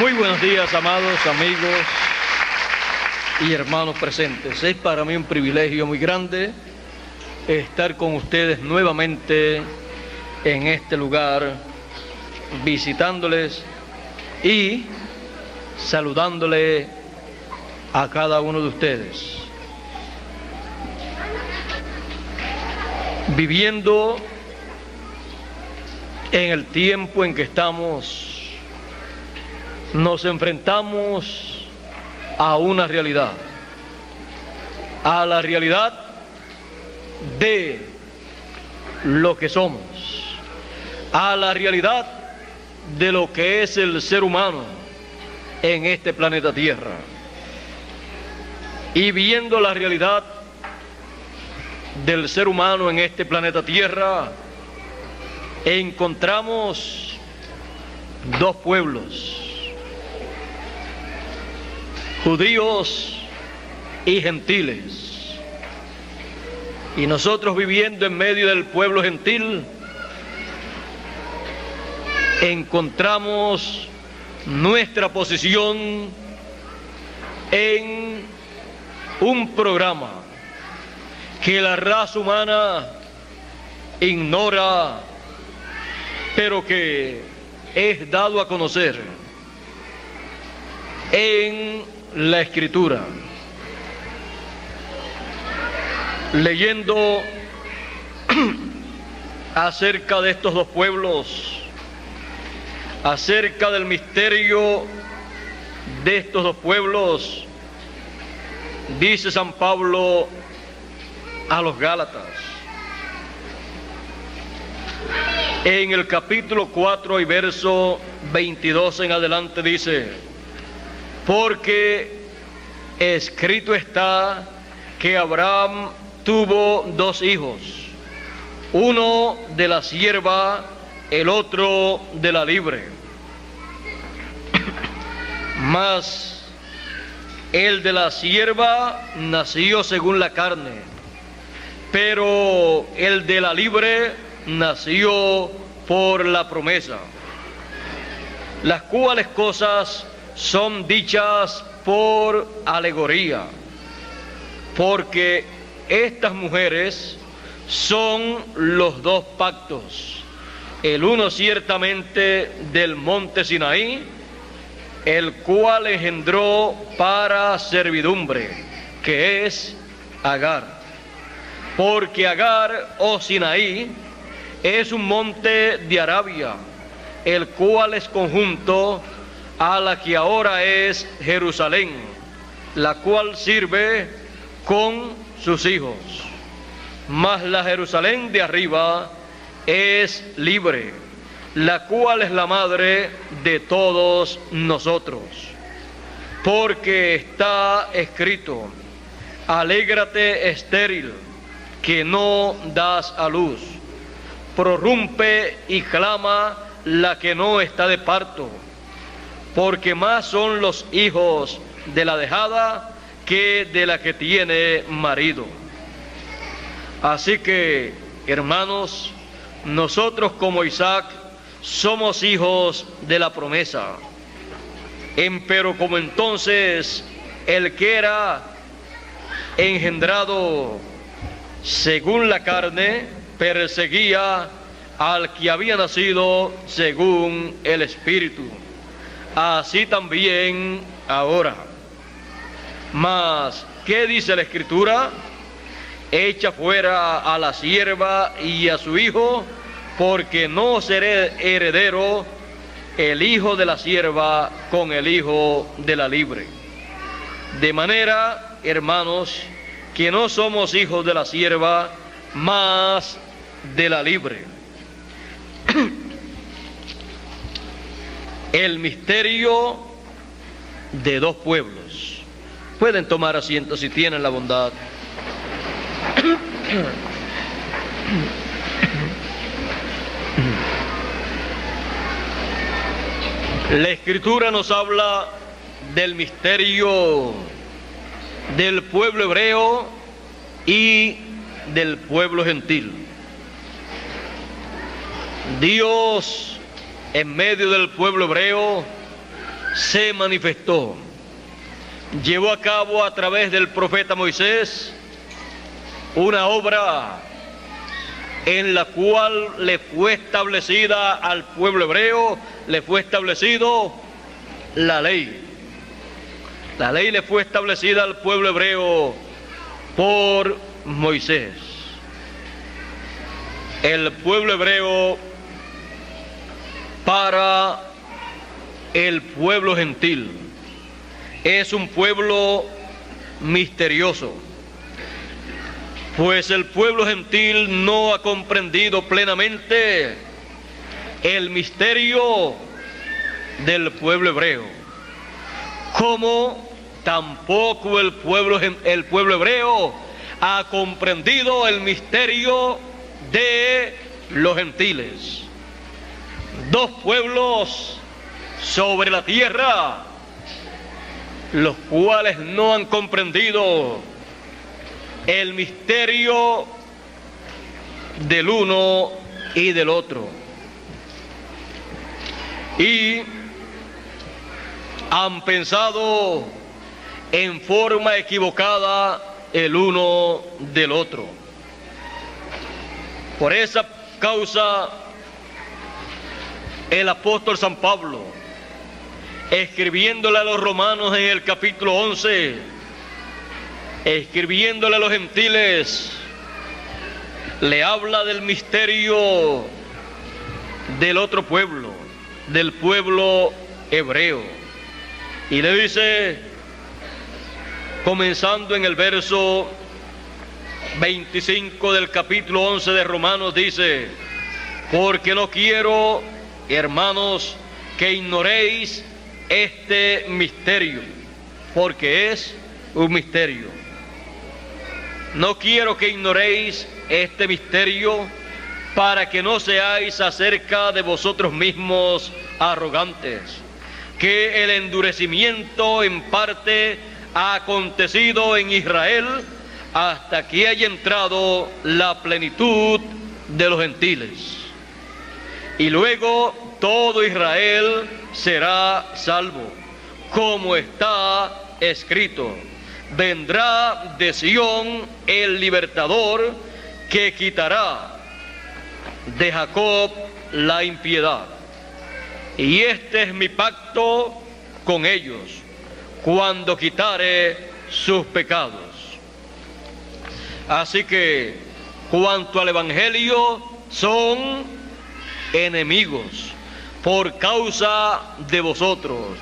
Muy buenos días, amados amigos y hermanos presentes. Es para mí un privilegio muy grande estar con ustedes nuevamente en este lugar, visitándoles y saludándole a cada uno de ustedes. Viviendo en el tiempo en que estamos, nos enfrentamos a una realidad, a la realidad de lo que somos, a la realidad de lo que es el ser humano en este planeta Tierra. Y viendo la realidad del ser humano en este planeta Tierra, encontramos dos pueblos, judíos y gentiles. Y nosotros, viviendo en medio del pueblo gentil, encontramos nuestra posición en un programa que la raza humana ignora, pero que es dado a conocer en la Escritura. Leyendo acerca de estos dos pueblos, acerca del misterio de estos dos pueblos, dice San Pablo a los Gálatas, en el capítulo 4 y verso 22 en adelante, dice: porque escrito está que Abraham tuvo dos hijos, uno de la sierva, el otro de la libre. Mas el de la sierva nació según la carne, pero el de la libre nació por la promesa, las cuales cosas son dichas por alegoría, porque estas mujeres son los dos pactos, el uno ciertamente del monte Sinaí, el cual engendró para servidumbre, que es Agar. Porque Agar o Sinaí es un monte de Arabia, el cual es conjunto a la que ahora es Jerusalén, la cual sirve con sus hijos. Mas la Jerusalén de arriba es libre, la cual es la madre de todos nosotros. Porque está escrito: alégrate, estéril, que no das a luz. Prorrumpe y clama la que no está de parto, porque más son los hijos de la dejada que de la que tiene marido. Así que, hermanos, nosotros como Isaac somos hijos de la promesa. Empero como entonces el que era engendrado según la carne perseguía al que había nacido según el Espíritu, así también ahora. Mas, ¿qué dice la Escritura? Echa fuera a la sierva y a su hijo, porque no será heredero el hijo de la sierva con el hijo de la libre. De manera, hermanos, que no somos hijos de la sierva, mas de la libre. El misterio de dos pueblos. Pueden tomar asiento si tienen la bondad. La Escritura nos habla del misterio del pueblo hebreo y del pueblo gentil. Dios, en medio del pueblo hebreo, se manifestó. Llevó a cabo a través del profeta Moisés una obra en la cual le fue establecida al pueblo hebreo, le fue establecido la ley. La ley le fue establecida al pueblo hebreo por Moisés. El pueblo hebreo para el pueblo gentil es un pueblo misterioso, pues el pueblo gentil no ha comprendido plenamente el misterio del pueblo hebreo, como tampoco el pueblo hebreo ha comprendido el misterio de los gentiles. Dos pueblos sobre la tierra, los cuales no han comprendido el misterio del uno y del otro, y han pensado en forma equivocada el uno del otro. Por esa causa, el apóstol San Pablo, escribiéndole a los romanos en el capítulo 11, escribiéndole a los gentiles, le habla del misterio del otro pueblo, del pueblo hebreo, y le dice, comenzando en el verso 25 del capítulo 11 de Romanos, dice: porque no quiero, hermanos, que ignoréis este misterio, porque es un misterio. No quiero que ignoréis este misterio, para que no seáis acerca de vosotros mismos arrogantes, que el endurecimiento en parte ha acontecido en Israel, hasta que haya entrado la plenitud de los gentiles. Y luego todo Israel será salvo, como está escrito: vendrá de Sión el libertador, que quitará de Jacob la impiedad. Y este es mi pacto con ellos, cuando quitare sus pecados. Así que, cuanto al Evangelio, son enemigos por causa de vosotros,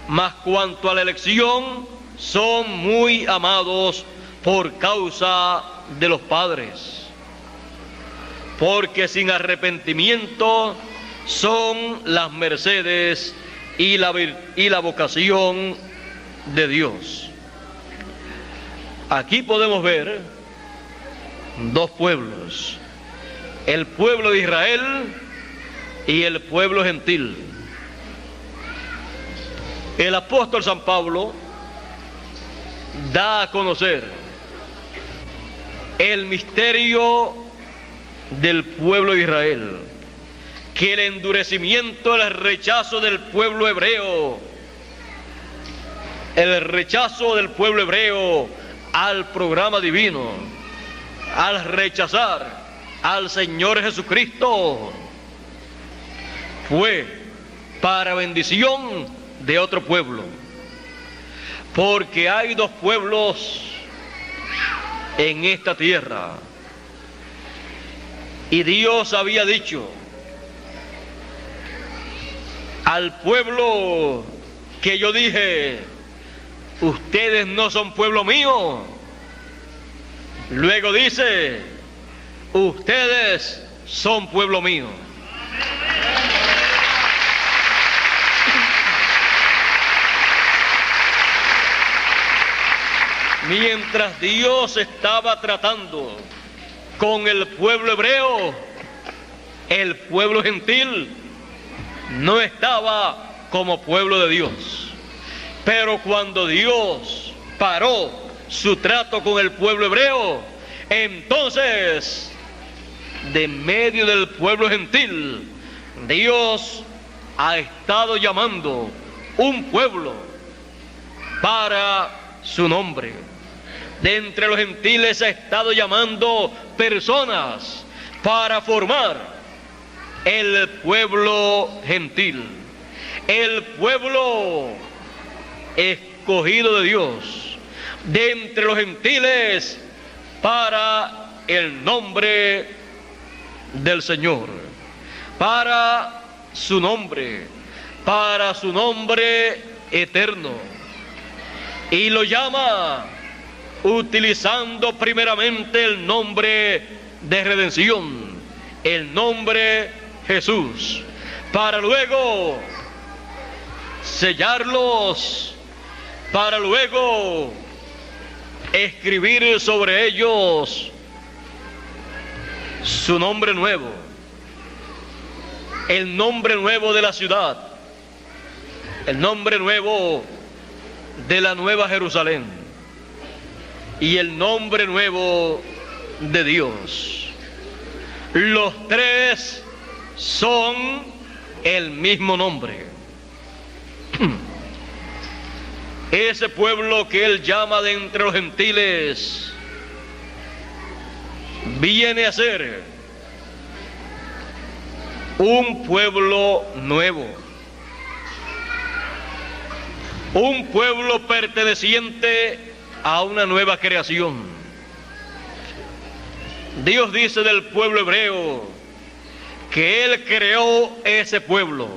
mas cuanto a la elección, son muy amados por causa de los padres, porque sin arrepentimiento son las mercedes y la vocación de Dios. Aquí podemos ver dos pueblos, el pueblo de Israel y el pueblo gentil. El apóstol San Pablo da a conocer el misterio del pueblo de Israel, que el endurecimiento, el rechazo del pueblo hebreo, el rechazo del pueblo hebreo al programa divino, al rechazar al Señor Jesucristo, fue para bendición de otro pueblo, porque hay dos pueblos en esta tierra, y Dios había dicho al pueblo que yo dije: ustedes no son pueblo mío. Luego dice: ustedes son pueblo mío. Mientras Dios estaba tratando con el pueblo hebreo, el pueblo gentil no estaba como pueblo de Dios. Pero cuando Dios paró su trato con el pueblo hebreo, entonces, de medio del pueblo gentil, Dios ha estado llamando un pueblo para su nombre. De entre los gentiles ha estado llamando personas para formar el pueblo gentil, el pueblo escogido de Dios, de entre los gentiles para el nombre del Señor, para su nombre eterno. Y lo llama utilizando primeramente el nombre de redención, el nombre Jesús, para luego sellarlos, para luego escribir sobre ellos su nombre nuevo, el nombre nuevo de la ciudad, el nombre nuevo de la Nueva Jerusalén y el nombre nuevo de Dios. Los tres son el mismo nombre. Ese pueblo que él llama de entre los gentiles viene a ser un pueblo nuevo, un pueblo perteneciente a una nueva creación. Dios dice del pueblo hebreo que Él creó ese pueblo,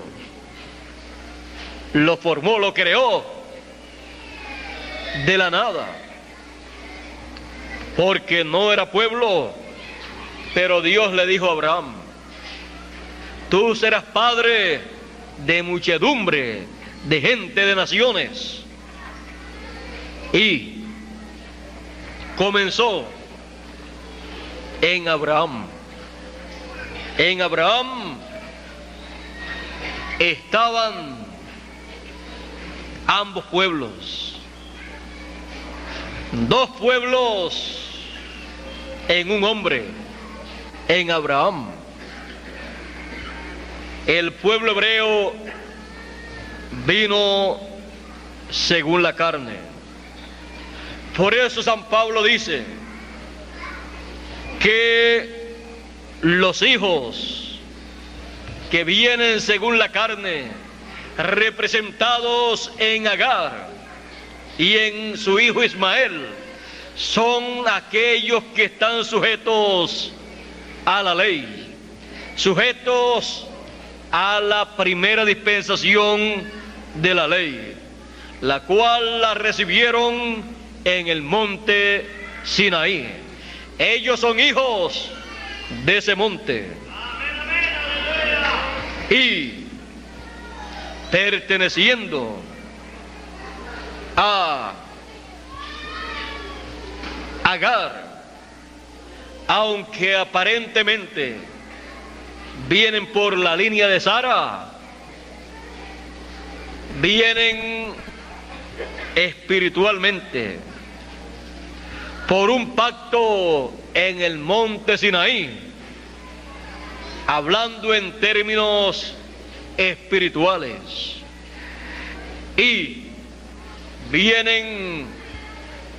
lo formó, lo creó de la nada, porque no era pueblo, pero Dios le dijo a Abraham: tú serás padre de muchedumbre, de gente, de naciones. Y comenzó en Abraham. En Abraham estaban ambos pueblos, dos pueblos en un hombre, en Abraham. El pueblo hebreo vino según la carne. Por eso San Pablo dice que los hijos que vienen según la carne, representados en Agar y en su hijo Ismael, son aquellos que están sujetos a la ley, sujetos a la primera dispensación de la ley, la cual la recibieron en el monte Sinaí. Ellos son hijos de ese monte y perteneciendo a Agar, aunque aparentemente vienen por la línea de Sara, vienen espiritualmente por un pacto en el monte Sinaí, hablando en términos espirituales, y vienen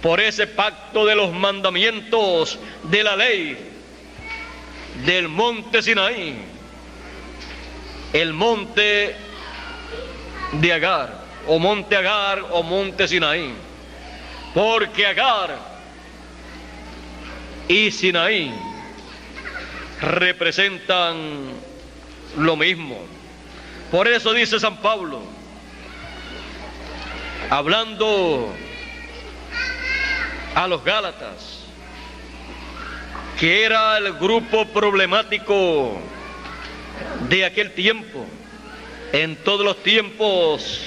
por ese pacto de los mandamientos de la ley del monte Sinaí, el monte de Agar, o monte Sinaí, porque Agar y Sinaí representan lo mismo. Por eso dice San Pablo, hablando a los Gálatas, que era el grupo problemático de aquel tiempo, en todos los tiempos,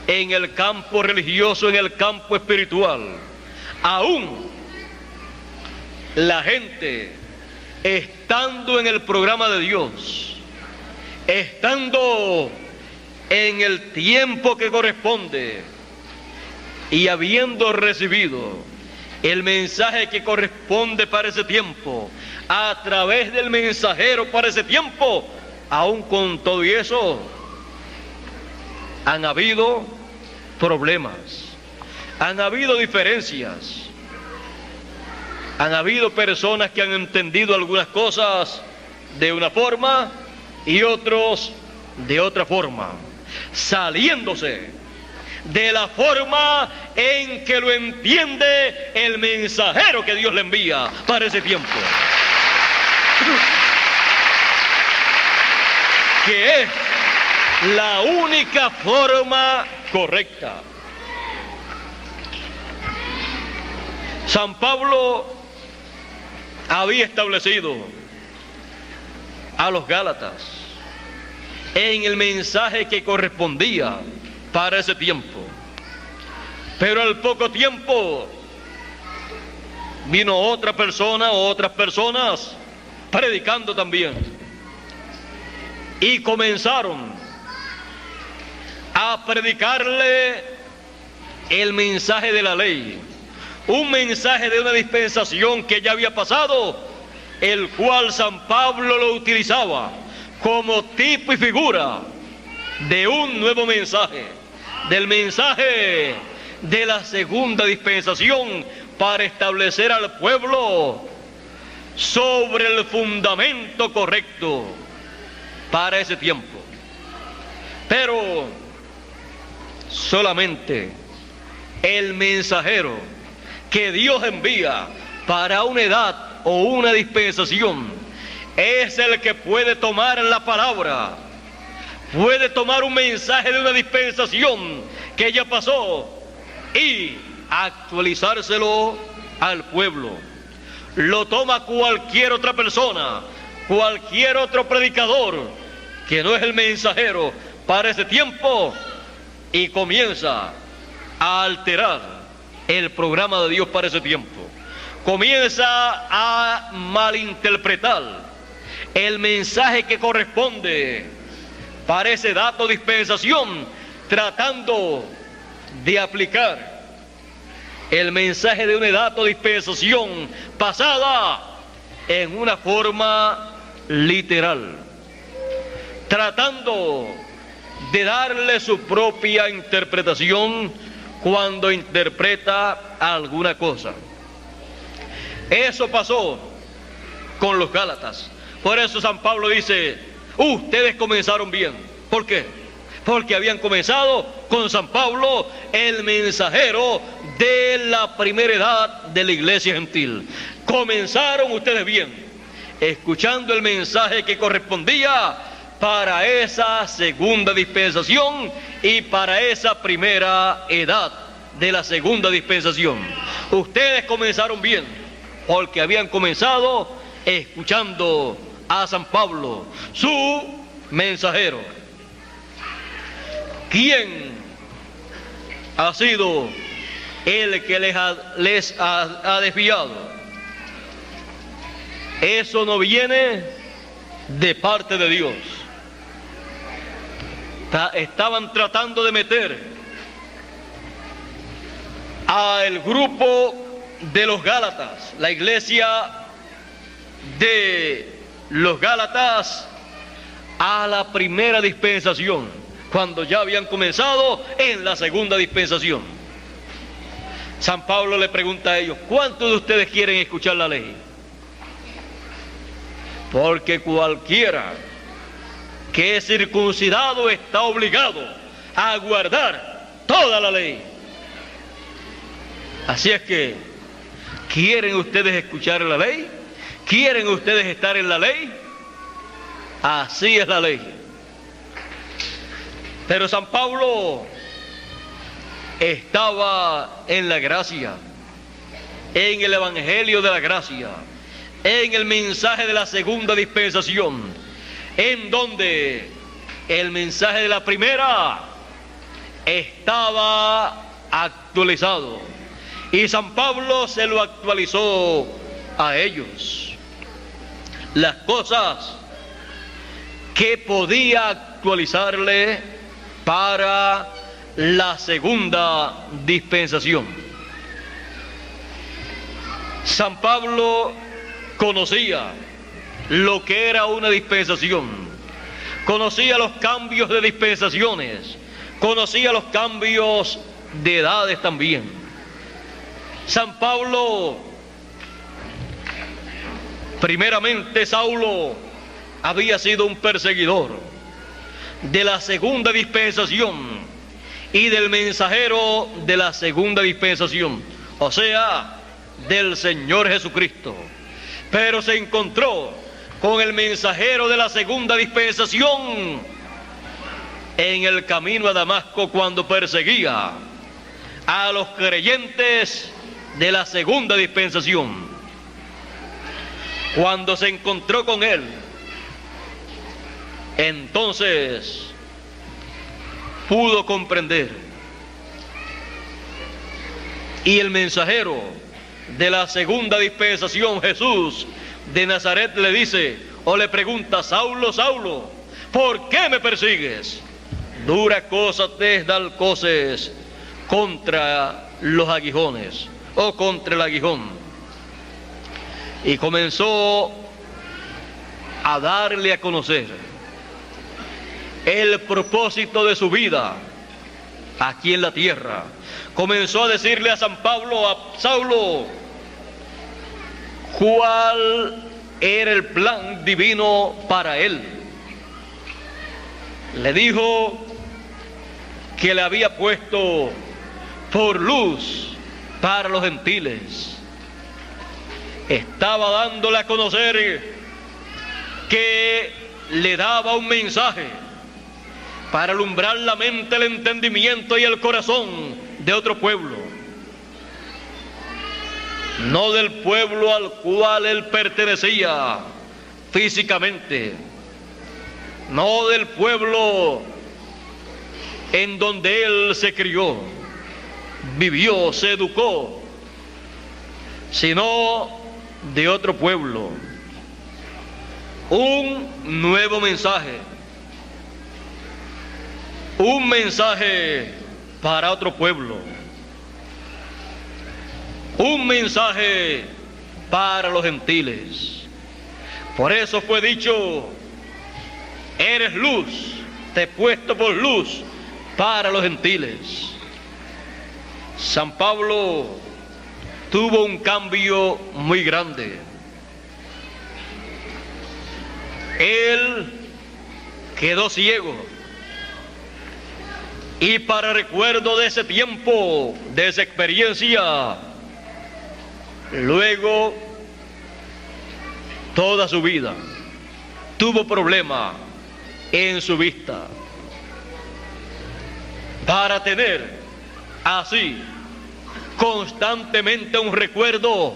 en el campo religioso, en el campo espiritual, aún la gente, estando en el programa de Dios, estando en el tiempo que corresponde y habiendo recibido el mensaje que corresponde para ese tiempo, a través del mensajero para ese tiempo, aún con todo y eso, han habido problemas, han habido diferencias, han habido personas que han entendido algunas cosas de una forma y otros de otra forma, saliéndose de la forma en que lo entiende el mensajero que Dios le envía para ese tiempo, que es la única forma correcta. San Pablo había establecido a los Gálatas en el mensaje que correspondía para ese tiempo, pero al poco tiempo vino otra persona o otras personas predicando también, y comenzaron a predicarle el mensaje de la ley, un mensaje de una dispensación que ya había pasado, el cual San Pablo lo utilizaba como tipo y figura de un nuevo mensaje, del mensaje de la segunda dispensación, para establecer al pueblo sobre el fundamento correcto para ese tiempo. Pero solamente el mensajero que Dios envía para una edad o una dispensación es el que puede tomar la palabra, puede tomar un mensaje de una dispensación que ya pasó y actualizárselo al pueblo. Lo toma cualquier otra persona, cualquier otro predicador que no es el mensajero para ese tiempo, y comienza a alterar el programa de Dios para ese tiempo. Comienza a malinterpretar el mensaje que corresponde para ese dato dispensación, tratando de aplicar el mensaje de una edad o dispensación pasada en una forma literal, tratando de darle su propia interpretación cuando interpreta alguna cosa. Eso pasó con los Gálatas. Por eso San Pablo dice: ustedes comenzaron bien. ¿Por qué? Porque habían comenzado con San Pablo, el mensajero de la primera edad de la iglesia gentil. Comenzaron ustedes bien, escuchando el mensaje que correspondía para esa segunda dispensación y para esa primera edad de la segunda dispensación. Ustedes comenzaron bien porque habían comenzado escuchando a San Pablo, su mensajero. ¿Quién ha sido el que les ha desviado? Eso no viene de parte de Dios. Estaban tratando de meter al grupo de los Gálatas, la iglesia de los Gálatas, a la primera dispensación, cuando ya habían comenzado en la segunda dispensación. San Pablo le pregunta a ellos: ¿cuántos de ustedes quieren escuchar la ley? Porque cualquiera que es circuncidado está obligado a guardar toda la ley. Así es que, ¿quieren ustedes escuchar la ley? ¿Quieren ustedes estar en la ley? Así es la ley. Pero San Pablo estaba en la gracia, en el evangelio de la gracia, en el mensaje de la segunda dispensación, en donde el mensaje de la primera estaba actualizado, y San Pablo se lo actualizó a ellos. Las cosas que podía actualizarle para la segunda dispensación. San Pablo conocía lo que era una dispensación, conocía los cambios de dispensaciones, conocía los cambios de edades también. San Pablo, primeramente Saulo, había sido un perseguidor de la segunda dispensación y del mensajero de la segunda dispensación, o sea, del Señor Jesucristo. Pero se encontró con el mensajero de la segunda dispensación en el camino a Damasco cuando perseguía a los creyentes de la segunda dispensación. Cuando se encontró con él, entonces pudo comprender. Y el mensajero de la segunda dispensación, Jesús de Nazaret, le dice o le pregunta: Saulo, Saulo, ¿por qué me persigues? Dura cosa te es dar coces contra los aguijones o contra el aguijón. Y comenzó a darle a conocer el propósito de su vida aquí en la tierra. Comenzó a decirle a San Pablo, a Saulo, cuál era el plan divino para él. Le dijo que le había puesto por luz para los gentiles. Estaba dándole a conocer que le daba un mensaje para alumbrar la mente, el entendimiento y el corazón de otro pueblo, no del pueblo al cual él pertenecía físicamente, no del pueblo en donde él se crió, vivió, se educó, sino de otro pueblo. Un nuevo mensaje, un mensaje para otro pueblo, un mensaje para los gentiles. Por eso fue dicho: eres luz, te he puesto por luz para los gentiles. San Pablo tuvo un cambio muy grande. Él quedó ciego, y para recuerdo de ese tiempo, de esa experiencia, luego toda su vida tuvo problema en su vista. Para tener así constantemente un recuerdo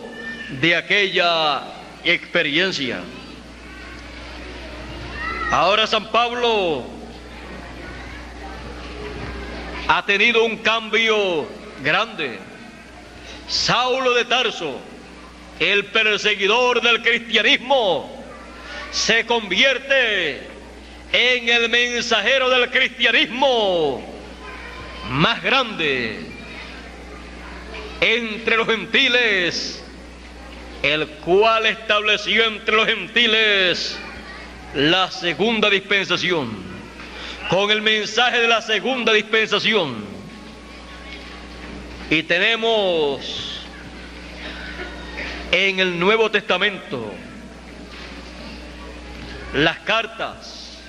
de aquella experiencia. Ahora San Pablo ha tenido un cambio grande. Saulo de Tarso, el perseguidor del cristianismo, se convierte en el mensajero del cristianismo más grande entre los gentiles, el cual estableció entre los gentiles la segunda dispensación. Con el mensaje de la segunda dispensación, y tenemos en el Nuevo Testamento las cartas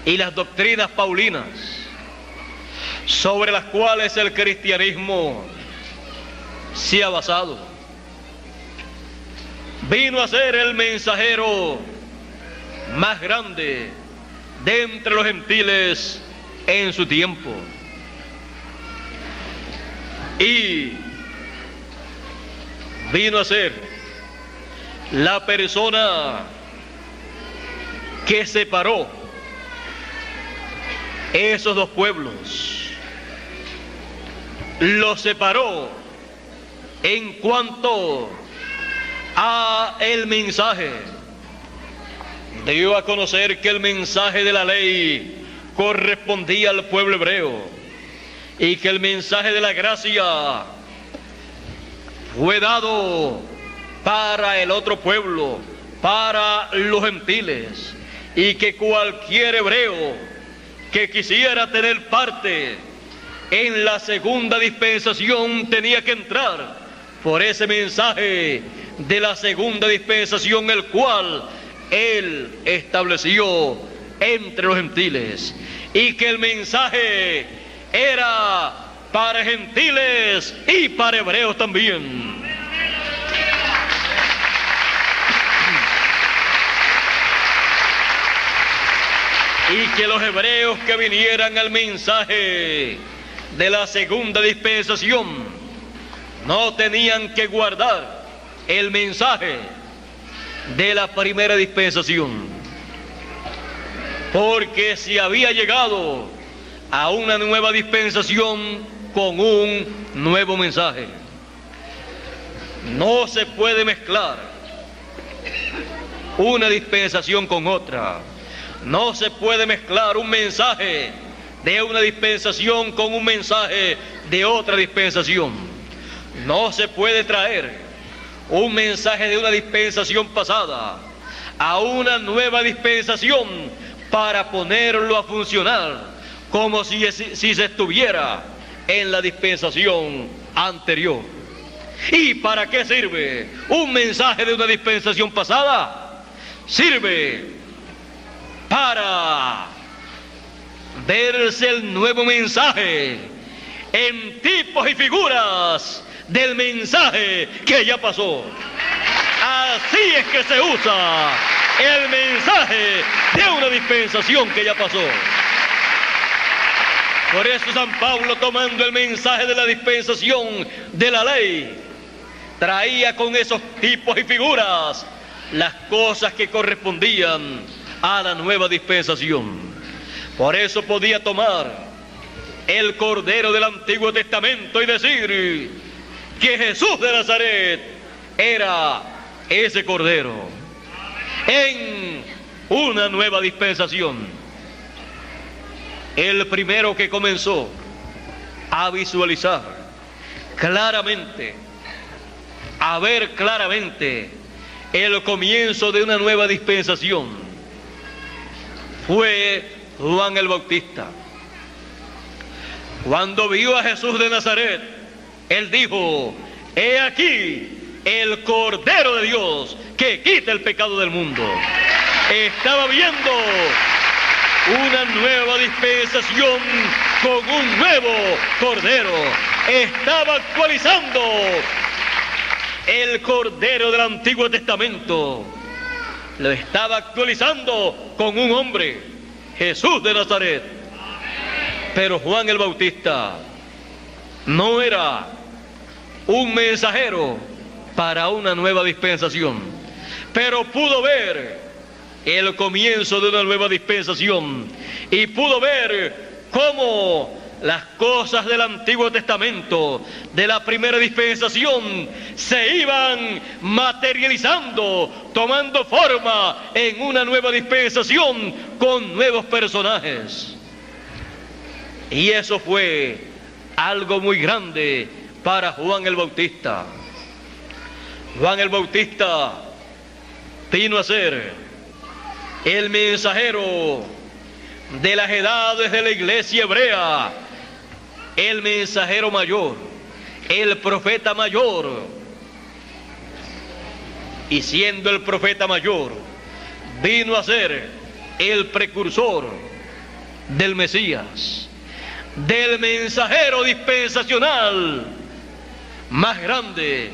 y las doctrinas paulinas sobre las cuales el cristianismo se ha basado. Vino a ser el mensajero más grande de entre los gentiles en su tiempo, y vino a ser la persona que separó esos dos pueblos, los separó en cuanto a el mensaje. Dio a conocer que el mensaje de la ley correspondía al pueblo hebreo y que el mensaje de la gracia fue dado para el otro pueblo, para los gentiles, y que cualquier hebreo que quisiera tener parte en la segunda dispensación tenía que entrar por ese mensaje de la segunda dispensación, el cual Él estableció entre los gentiles, y que el mensaje era para gentiles y para hebreos también. Y que los hebreos que vinieran al mensaje de la segunda dispensación no tenían que guardar el mensaje de la primera dispensación, porque se había llegado a una nueva dispensación con un nuevo mensaje. No se puede mezclar una dispensación con otra. No se puede mezclar un mensaje de una dispensación con un mensaje de otra dispensación. No se puede traer un mensaje de una dispensación pasada a una nueva dispensación para ponerlo a funcionar como si se estuviera en la dispensación anterior. ¿Y para qué sirve un mensaje de una dispensación pasada? Sirve para verse el nuevo mensaje en tipos y figuras del mensaje que ya pasó. Así es que se usa el mensaje de una dispensación que ya pasó. Por eso San Pablo, tomando el mensaje de la dispensación de la ley, traía con esos tipos y figuras las cosas que correspondían a la nueva dispensación. Por eso podía tomar el Cordero del Antiguo Testamento y decir que Jesús de Nazaret era ese Cordero en una nueva dispensación. El primero que comenzó a visualizar claramente, a ver claramente el comienzo de una nueva dispensación, fue Juan el Bautista. Cuando vio a Jesús de Nazaret, él dijo: he aquí el Cordero de Dios que quita el pecado del mundo. Estaba viendo una nueva dispensación con un nuevo Cordero. Estaba actualizando el Cordero del Antiguo Testamento. Lo estaba actualizando con un hombre, Jesús de Nazaret. Pero Juan el Bautista no era un mensajero para una nueva dispensación, pero pudo ver el comienzo de una nueva dispensación y pudo ver cómo las cosas del Antiguo Testamento, de la primera dispensación, se iban materializando, tomando forma en una nueva dispensación con nuevos personajes. Y eso fue algo muy grande para Juan el Bautista. Juan el Bautista vino a ser el mensajero de las edades de la iglesia hebrea, el mensajero mayor, el profeta mayor. Y siendo el profeta mayor, vino a ser el precursor del Mesías, del mensajero dispensacional más grande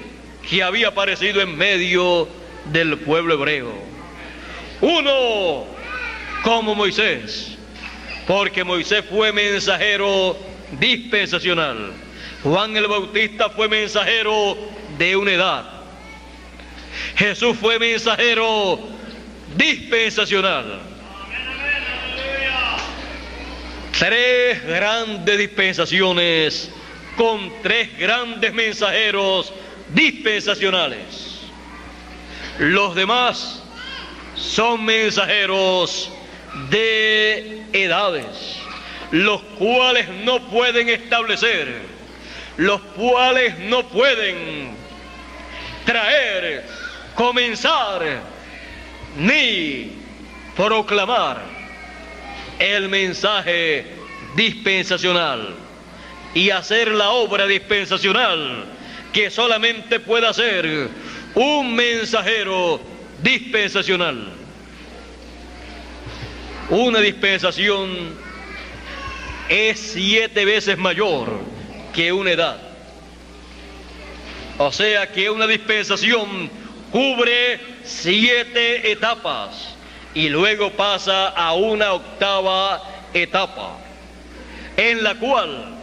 que había aparecido en medio del pueblo hebreo. Uno como Moisés, porque Moisés fue mensajero dispensacional. Juan el Bautista fue mensajero de una edad. Jesús fue mensajero dispensacional. Tres grandes dispensaciones con tres grandes mensajeros dispensacionales. Los demás son mensajeros de edades, los cuales no pueden establecer, los cuales no pueden traer, comenzar, ni proclamar el mensaje dispensacional y hacer la obra dispensacional que solamente puede hacer un mensajero dispensacional. Una dispensación es 7 veces mayor que una edad. O sea que una dispensación cubre 7 etapas y luego pasa a una 8ª etapa, en la cual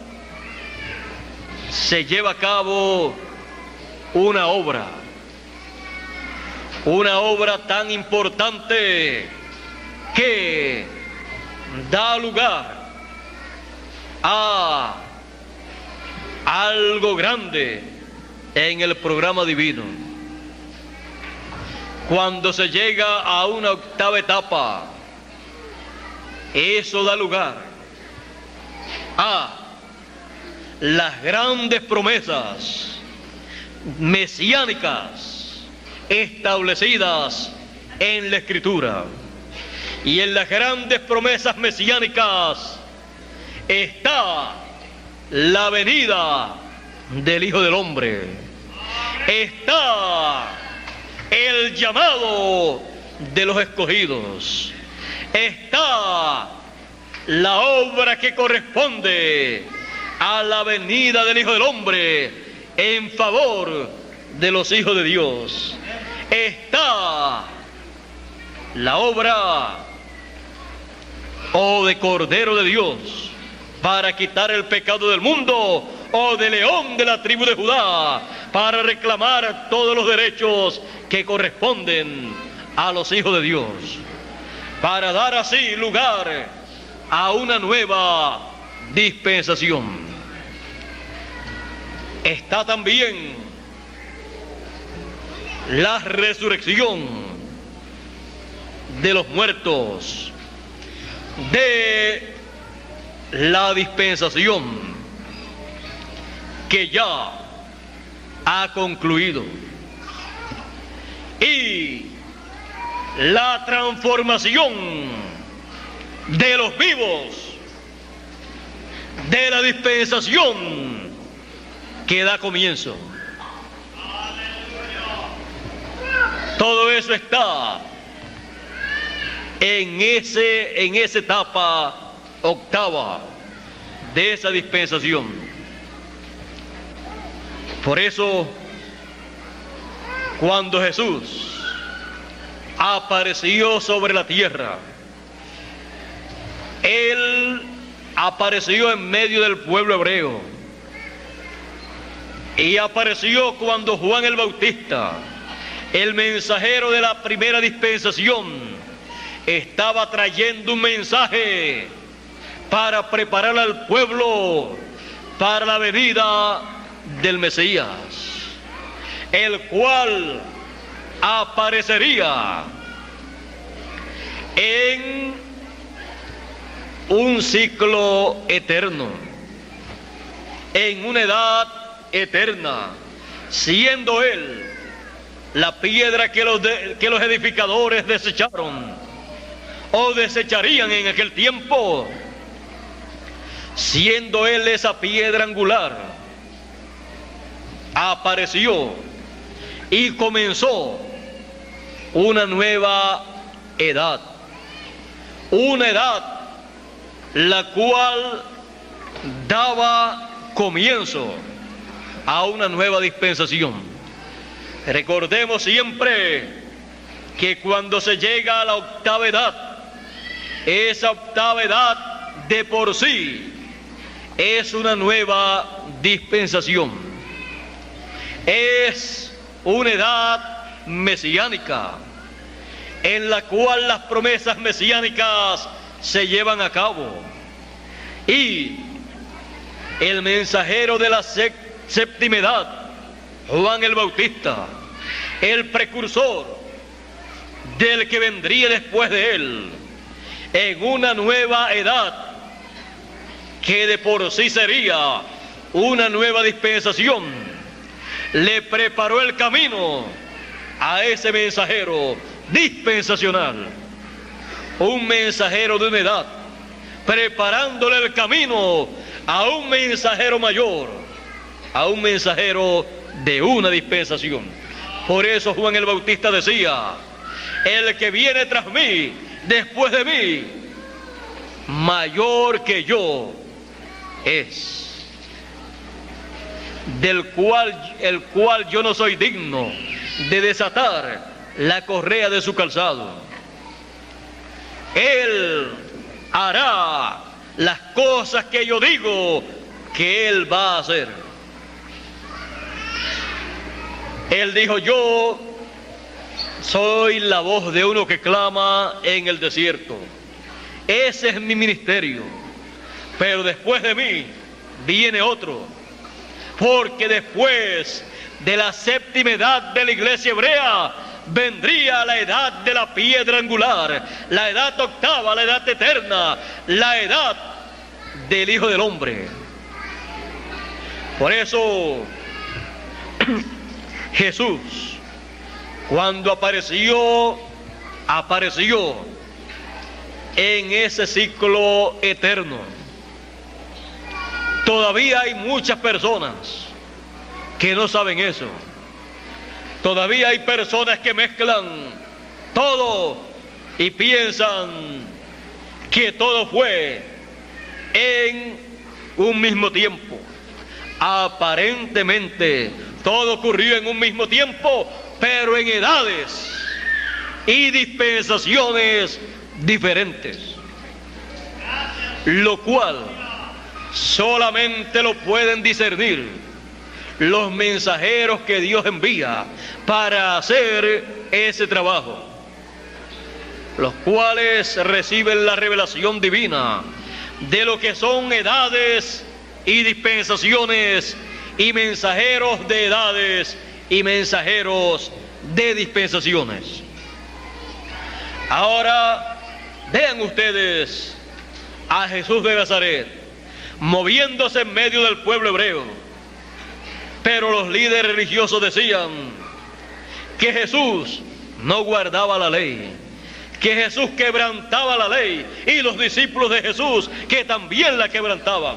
se lleva a cabo una obra tan importante que da lugar a algo grande en el programa divino. Cuando se llega a una 8ª etapa, eso da lugar a las grandes promesas mesiánicas establecidas en la Escritura. Y en las grandes promesas mesiánicas está la venida del Hijo del Hombre. Está el llamado de los escogidos. Está la obra que corresponde a la venida del Hijo del Hombre en favor de los hijos de Dios. Está la obra de Cordero de Dios para quitar el pecado del mundo, o de León de la tribu de Judá para reclamar todos los derechos que corresponden a los hijos de Dios, para dar así lugar a una nueva dispensación. Está también la resurrección de los muertos, de la dispensación que ya ha concluido, y la transformación de los vivos de la dispensación que da comienzo. Todo eso está en esa etapa 8ª de esa dispensación. Por eso, cuando Jesús apareció sobre la tierra, Él apareció en medio del pueblo hebreo, y apareció cuando Juan el Bautista, el mensajero de la primera dispensación, estaba trayendo un mensaje para preparar al pueblo para la venida del Mesías, el cual aparecería en un ciclo eterno, en una edad eterna, siendo Él la piedra que los edificadores desecharon o desecharían en aquel tiempo, siendo Él esa piedra angular. Apareció y comenzó una nueva edad, una edad la cual daba comienzo a una nueva dispensación. Recordemos siempre que cuando se llega a la 8ª edad, esa 8ª edad de por sí es una nueva dispensación. Es una edad mesiánica en la cual las promesas mesiánicas se llevan a cabo, y el mensajero de la 7ª edad, Juan el Bautista, el precursor del que vendría después de él, en una nueva edad que de por sí sería una nueva dispensación, le preparó el camino a ese mensajero dispensacional, un mensajero de una edad preparándole el camino a un mensajero mayor, a un mensajero de una dispensación. Por eso Juan el Bautista decía: el que viene tras mí, después de mí, mayor que yo es, el cual yo no soy digno de desatar la correa de su calzado. Él hará las cosas que yo digo que Él va a hacer. Él dijo: yo soy la voz de uno que clama en el desierto. Ese es mi ministerio. Pero después de mí viene otro, porque después de la séptima edad de la iglesia hebrea vendría la edad de la piedra angular, la edad octava, la edad eterna, la edad del Hijo del Hombre. Por eso Jesús, cuando apareció en ese ciclo eterno. Todavía hay muchas personas que no saben eso. Todavía hay personas que mezclan todo y piensan que todo fue en un mismo tiempo. Aparentemente todo ocurrió en un mismo tiempo, pero en edades y dispensaciones diferentes, lo cual solamente lo pueden discernir los mensajeros que Dios envía para hacer ese trabajo, los cuales reciben la revelación divina de lo que son edades y dispensaciones, y mensajeros de edades y mensajeros de dispensaciones. Ahora vean ustedes a Jesús de Nazaret moviéndose en medio del pueblo hebreo, pero los líderes religiosos decían que Jesús no guardaba la ley, que Jesús quebrantaba la ley, y los discípulos de Jesús que también la quebrantaban.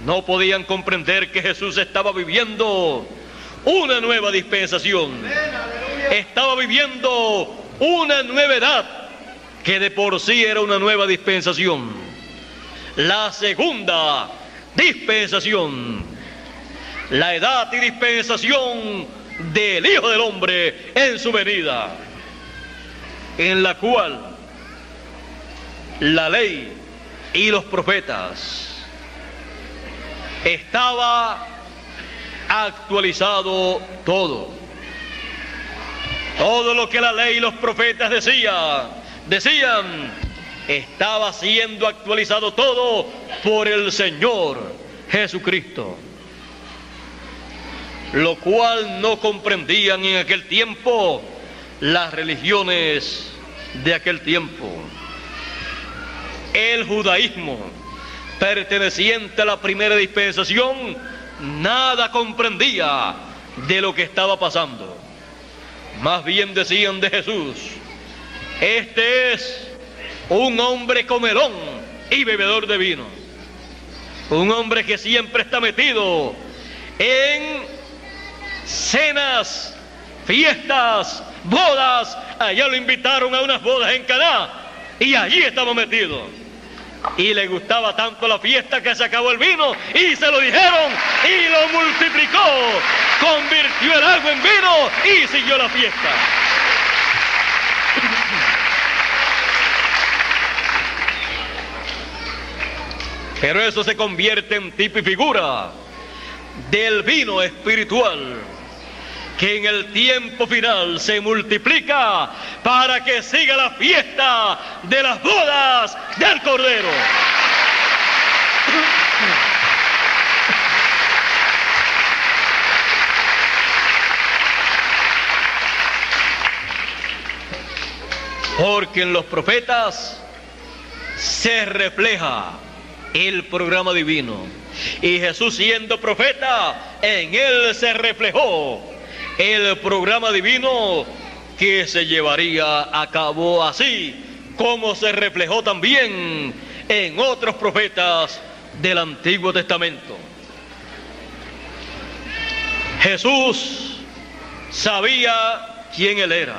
No podían comprender que Jesús estaba viviendo una nueva dispensación, estaba viviendo una nueva edad que de por sí era una nueva dispensación, la segunda dispensación, la edad y dispensación del Hijo del Hombre en su venida, en la cual la ley y los profetas estaba actualizado todo lo que la ley y los profetas decían, estaba siendo actualizado todo por el Señor Jesucristo, lo cual no comprendían en aquel tiempo las religiones de aquel tiempo. El judaísmo, perteneciente a la primera dispensación, nada comprendía de lo que estaba pasando. Más bien decían de Jesús: este es un hombre comelón y bebedor de vino, un hombre que siempre está metido en cenas, fiestas, bodas. Allá lo invitaron a unas bodas en Caná y allí estaba metido, y le gustaba tanto la fiesta que se acabó el vino y se lo dijeron y lo multiplicó, convirtió el agua en vino y siguió la fiesta. Pero eso se convierte en tipo y figura del vino espiritual, que en el tiempo final se multiplica para que siga la fiesta de las bodas del Cordero. Porque en los profetas se refleja el programa divino, y Jesús, siendo profeta, en él se reflejó el programa divino que se llevaría a cabo, así como se reflejó también en otros profetas del Antiguo Testamento. Jesús sabía quién Él era.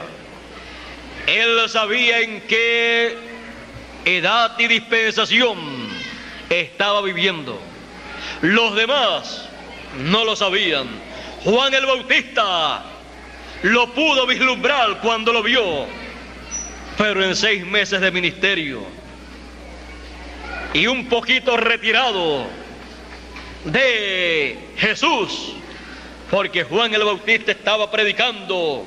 Él sabía en qué edad y dispensación estaba viviendo. Los demás no lo sabían. Juan el Bautista lo pudo vislumbrar cuando lo vio, pero en 6 meses de ministerio y un poquito retirado de Jesús, porque Juan el Bautista estaba predicando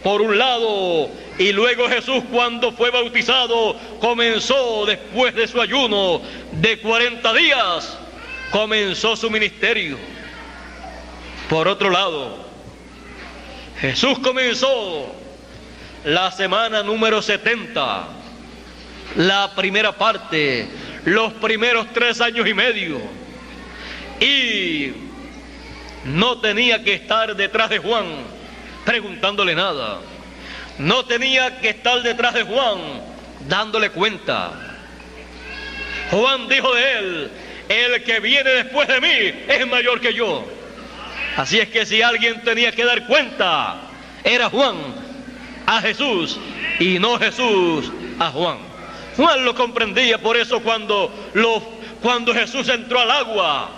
por un lado, y luego Jesús, cuando fue bautizado, comenzó después de su ayuno de 40 días, comenzó su ministerio. Por otro lado, Jesús comenzó la semana número 70, la primera parte, los primeros 3 años y medio, y no tenía que estar detrás de Juan preguntándole nada, no tenía que estar detrás de Juan dándole cuenta. Juan dijo de él: el que viene después de mí es mayor que yo. Así es que si alguien tenía que dar cuenta, era Juan a Jesús y no Jesús a Juan. Juan lo comprendía. Por eso cuando Jesús entró al agua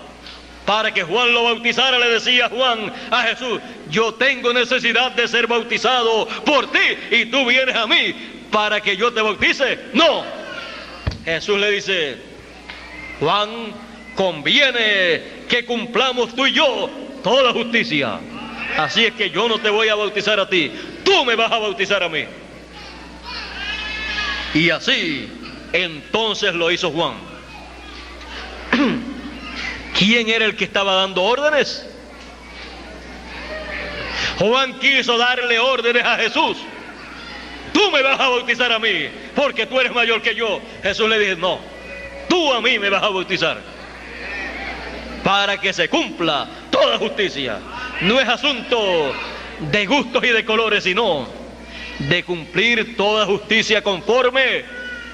para que Juan lo bautizara, le decía Juan a Jesús: yo tengo necesidad de ser bautizado por ti y tú vienes a mí para que yo te bautice. No, Jesús le dice: Juan, conviene que cumplamos tú y yo toda justicia. Así es que yo no te voy a bautizar a ti, tú me vas a bautizar a mí. Y así entonces lo hizo Juan. ¿Quién era el que estaba dando órdenes? Juan quiso darle órdenes a Jesús: tú me vas a bautizar a mí porque tú eres mayor que yo. Jesús le dijo: no, tú a mí me vas a bautizar, para que se cumpla toda justicia. No es asunto de gustos y de colores, sino de cumplir toda justicia conforme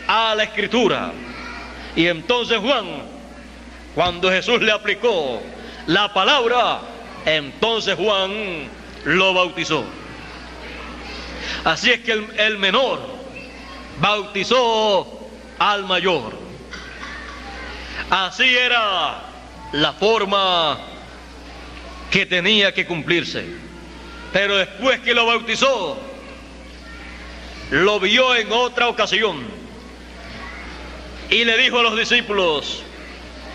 a la Escritura. Y entonces Juan, cuando Jesús le aplicó la palabra, entonces Juan lo bautizó. Así es que el menor bautizó al mayor. Así era la forma que tenía que cumplirse. Pero después que lo bautizó, lo vio en otra ocasión y le dijo a los discípulos: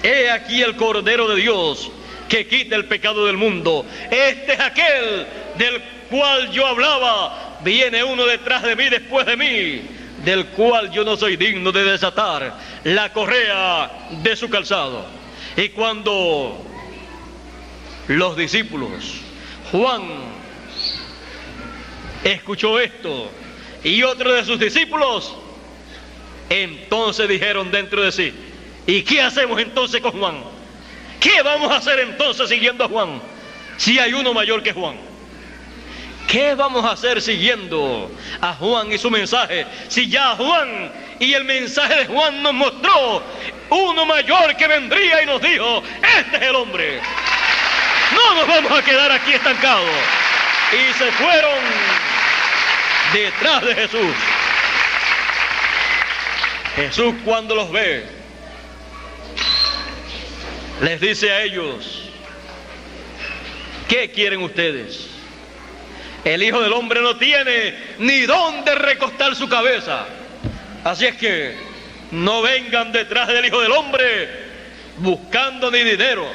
he aquí el Cordero de Dios que quita el pecado del mundo. Este es aquel del cual yo hablaba. Viene uno detrás de mí, después de mí, del cual yo no soy digno de desatar la correa de su calzado. Y cuando los discípulos, Juan, escuchó esto y otro de sus discípulos, entonces dijeron dentro de sí: ¿y qué hacemos entonces con Juan? ¿Qué vamos a hacer entonces siguiendo a Juan si hay uno mayor que Juan? ¿Qué vamos a hacer siguiendo a Juan y su mensaje si ya Juan y el mensaje de Juan nos mostró uno mayor que vendría y nos dijo: este es el hombre? No nos vamos a quedar aquí estancados. Y se fueron detrás de Jesús. Jesús, cuando los ve, les dice a ellos: ¿qué quieren ustedes? El Hijo del Hombre no tiene ni dónde recostar su cabeza. Así es que no vengan detrás del Hijo del Hombre buscando ni dinero,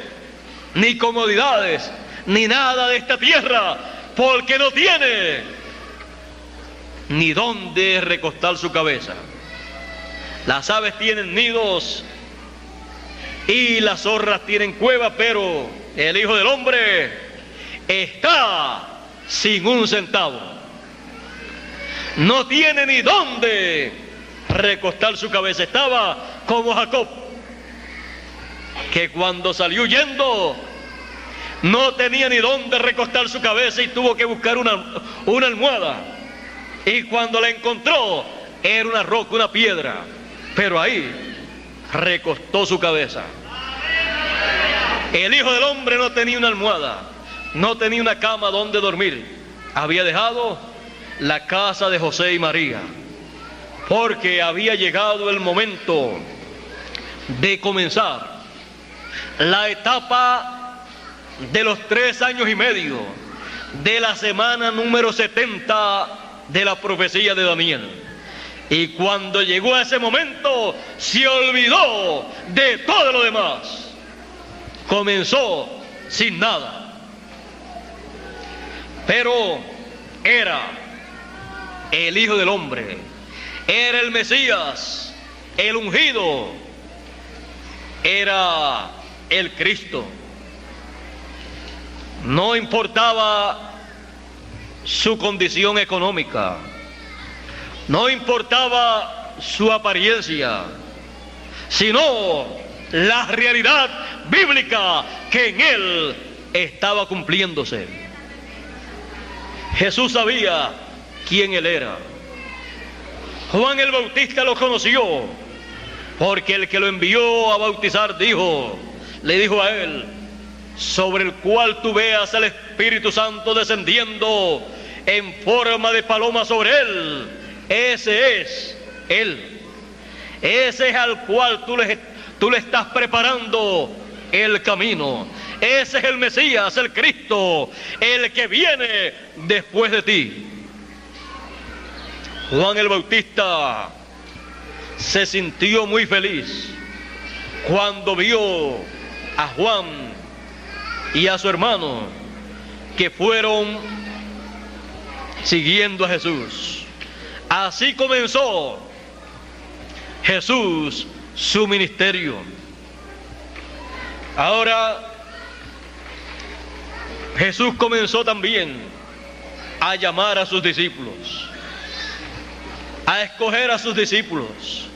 ni comodidades, ni nada de esta tierra, porque no tiene ni dónde recostar su cabeza. Las aves tienen nidos y las zorras tienen cuevas, pero el Hijo del Hombre está sin un centavo. No tiene ni dónde recostar su cabeza. Estaba como Jacob, que cuando salió huyendo no tenía ni dónde recostar su cabeza y tuvo que buscar una almohada. Y cuando la encontró, era una roca, una piedra. Pero ahí recostó su cabeza. El Hijo del Hombre no tenía una almohada, no tenía una cama donde dormir. Había dejado la casa de José y María, porque había llegado el momento de comenzar la etapa de los 3 años y medio de la semana número 70 de la profecía de Daniel. Y cuando llegó a ese momento, se olvidó de todo lo demás. Comenzó sin nada. Pero era el Hijo del Hombre, era el Mesías, el ungido, era el Cristo. No importaba su condición económica, no importaba su apariencia, sino la realidad bíblica que en él estaba cumpliéndose. Jesús sabía quién él era. Juan el Bautista lo conoció, porque el que lo envió a bautizar le dijo a él: sobre el cual tú veas al Espíritu Santo descendiendo en forma de paloma sobre él, ese es él. Ese es al cual tú le estás preparando el camino. Ese es el Mesías, el Cristo, el que viene después de ti. Juan el Bautista se sintió muy feliz cuando vio a Juan y a su hermano que fueron siguiendo a Jesús. Así comenzó Jesús su ministerio. Ahora Jesús comenzó también a llamar a sus discípulos, a escoger a sus discípulos.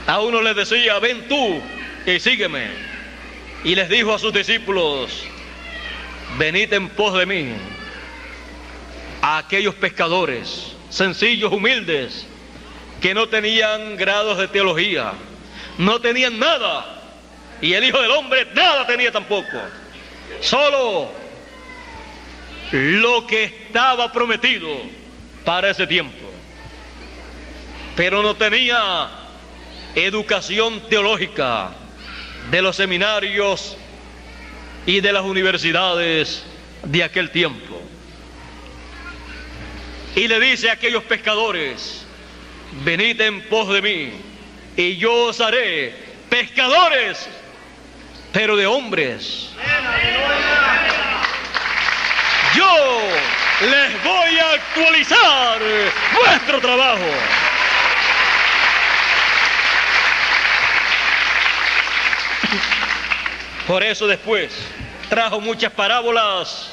A uno les decía: ven tú y sígueme. Y les dijo a sus discípulos: venid en pos de mí. A aquellos pescadores sencillos, humildes, que no tenían grados de teología, no tenían nada, y el Hijo del Hombre nada tenía tampoco, solo lo que estaba prometido para ese tiempo, pero no tenía educación teológica de los seminarios y de las universidades de aquel tiempo. Y le dice a aquellos pescadores: venid en pos de mí y yo os haré pescadores, pero de hombres. Yo les voy a actualizar vuestro trabajo. Por eso después trajo muchas parábolas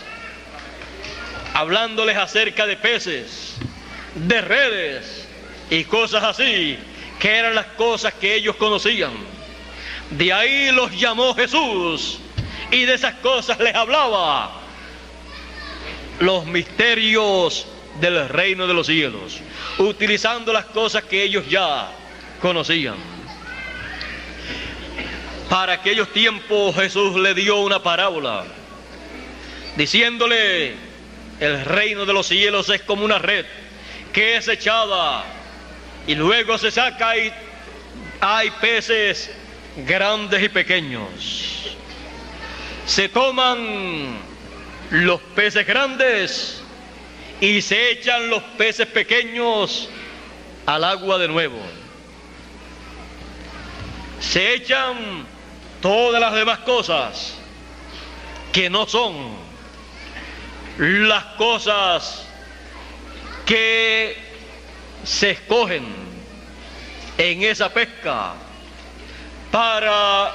hablándoles acerca de peces, de redes y cosas así, que eran las cosas que ellos conocían. De ahí los llamó Jesús y de esas cosas les hablaba: los misterios del reino de los cielos, utilizando las cosas que ellos ya conocían. Para aquellos tiempos Jesús le dio una parábola diciéndole: el reino de los cielos es como una red que es echada y luego se saca y hay peces grandes y pequeños. Se toman los peces grandes y se echan los peces pequeños al agua de nuevo. Se echan todas las demás cosas que no son las cosas que se escogen en esa pesca para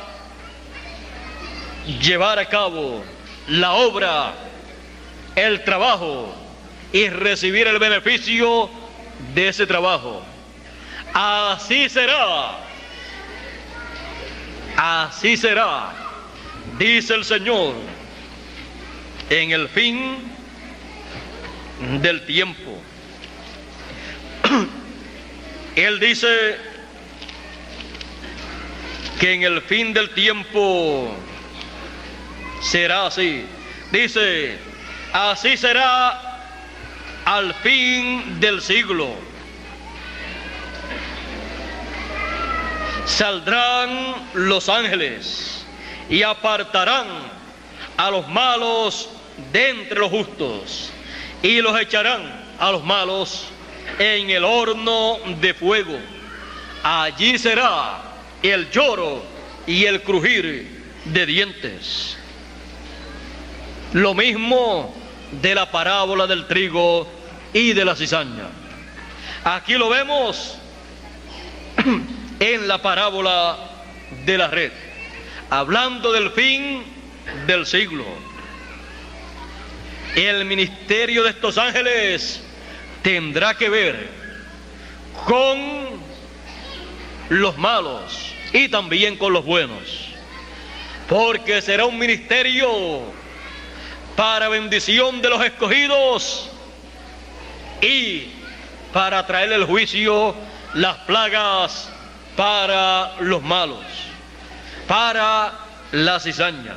llevar a cabo la obra, el trabajo y recibir el beneficio de ese trabajo. Así será, dice el Señor, en el fin del tiempo. Él dice que en el fin del tiempo será así. Dice, así será al fin del siglo. Saldrán los ángeles y apartarán a los malos de entre los justos y los echarán a los malos en el horno de fuego. Allí será el lloro y el crujir de dientes. Lo mismo de la parábola del trigo y de la cizaña. Aquí lo vemos en la parábola de la red, hablando del fin del siglo. El ministerio de estos ángeles tendrá que ver con los malos y también con los buenos, porque será un ministerio para bendición de los escogidos y para traer el juicio, las plagas para los malos, para la cizaña.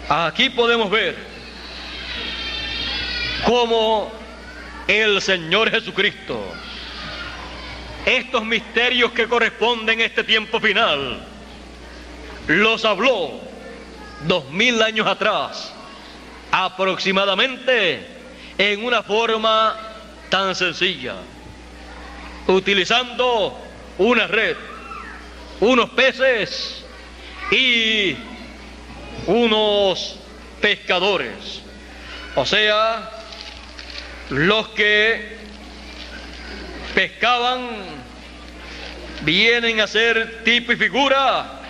Aquí podemos ver cómo el Señor Jesucristo, estos misterios que corresponden a este tiempo final, los habló 2000 años atrás, aproximadamente, en una forma tan sencilla, utilizando una red, unos peces y unos pescadores. O sea, los que pescaban vienen a ser tipo y figura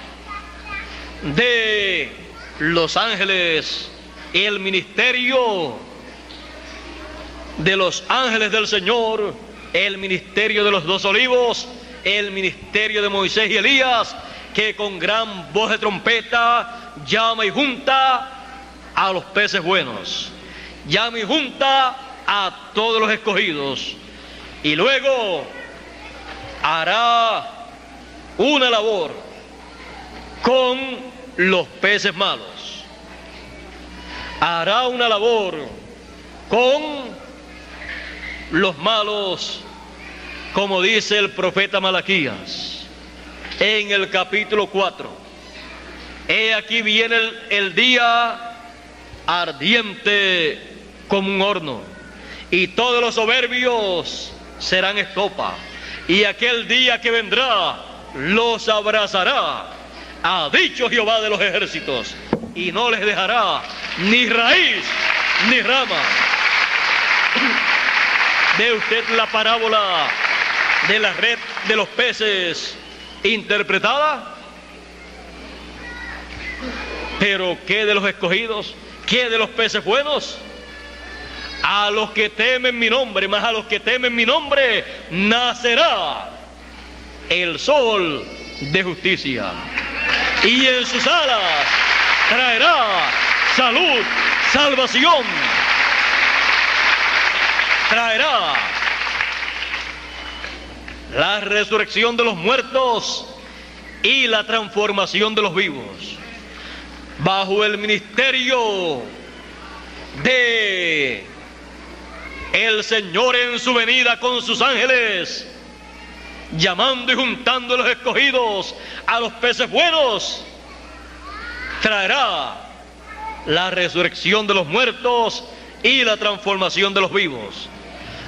de los ángeles, el ministerio de los ángeles del Señor, el ministerio de los dos olivos, el ministerio de Moisés y Elías, que con gran voz de trompeta llama y junta a los peces buenos, llama y junta a todos los escogidos, y luego hará una labor con los peces malos, hará una labor con los malos, como dice el profeta Malaquías en el capítulo 4. He aquí viene el día ardiente como un horno, y todos los soberbios serán estopa, y aquel día que vendrá los abrazará, ha dicho Jehová de los ejércitos, y no les dejará ni raíz ni rama. ¿Ve usted la parábola de la red de los peces interpretada? Pero ¿qué de los escogidos? ¿Qué de los peces buenos? A los que temen mi nombre, más a los que temen mi nombre, nacerá el sol de justicia, y en sus alas traerá salud, salvación, traerá la resurrección de los muertos y la transformación de los vivos, bajo el ministerio de el Señor en su venida con sus ángeles, llamando y juntando a los escogidos a los peces buenos. Traerá la resurrección de los muertos y la transformación de los vivos.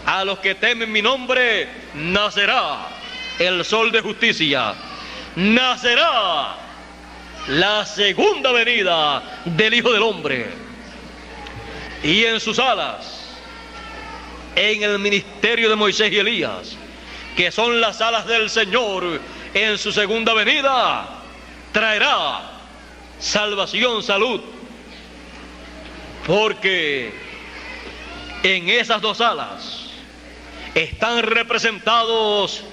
A los que temen mi nombre nacerá el sol de justicia, nacerá la segunda venida del Hijo del Hombre, y en sus alas, en el ministerio de Moisés y Elías, que son las alas del Señor en su segunda venida, traerá salvación, salud, porque en esas dos alas están representados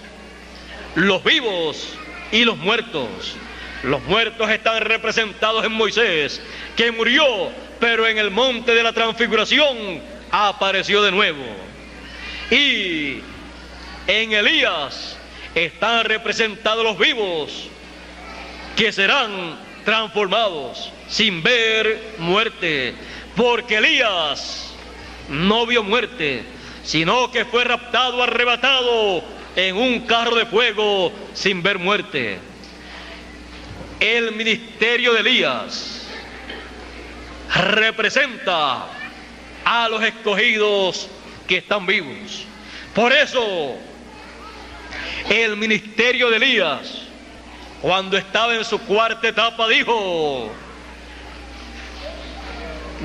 los vivos y los muertos. Los muertos están representados en Moisés, que murió, pero en el monte de la transfiguración apareció de nuevo. Y en Elías, están representados los vivos, que serán transformados sin ver muerte, porque Elías no vio muerte, sino que fue raptado, arrebatado en un carro de fuego sin ver muerte. El ministerio de Elías representa a los escogidos que están vivos. Por eso, el ministerio de Elías, cuando estaba en su cuarta etapa, dijo: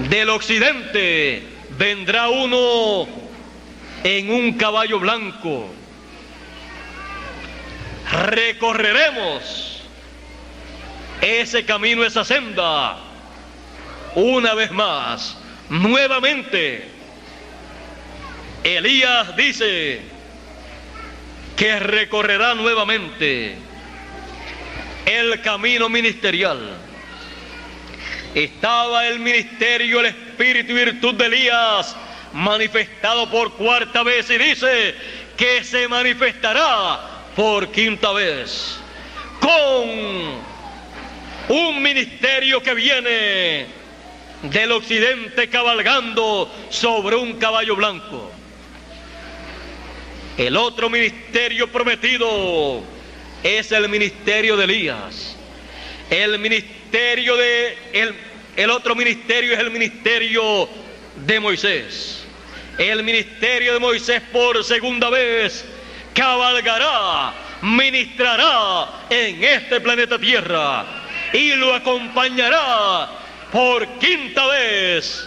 del occidente vendrá uno en un caballo blanco. Recorreremos ese camino, esa senda, una vez más, nuevamente. Elías dice que recorrerá nuevamente el camino ministerial. Estaba el ministerio, el espíritu y virtud de Elías manifestado por cuarta vez, y dice que se manifestará por quinta vez con un ministerio que viene del occidente cabalgando sobre un caballo blanco. El otro ministerio prometido es el ministerio de Elías. El otro ministerio es el ministerio de Moisés. El ministerio de Moisés por segunda vez cabalgará, ministrará en este planeta Tierra, y lo acompañará por quinta vez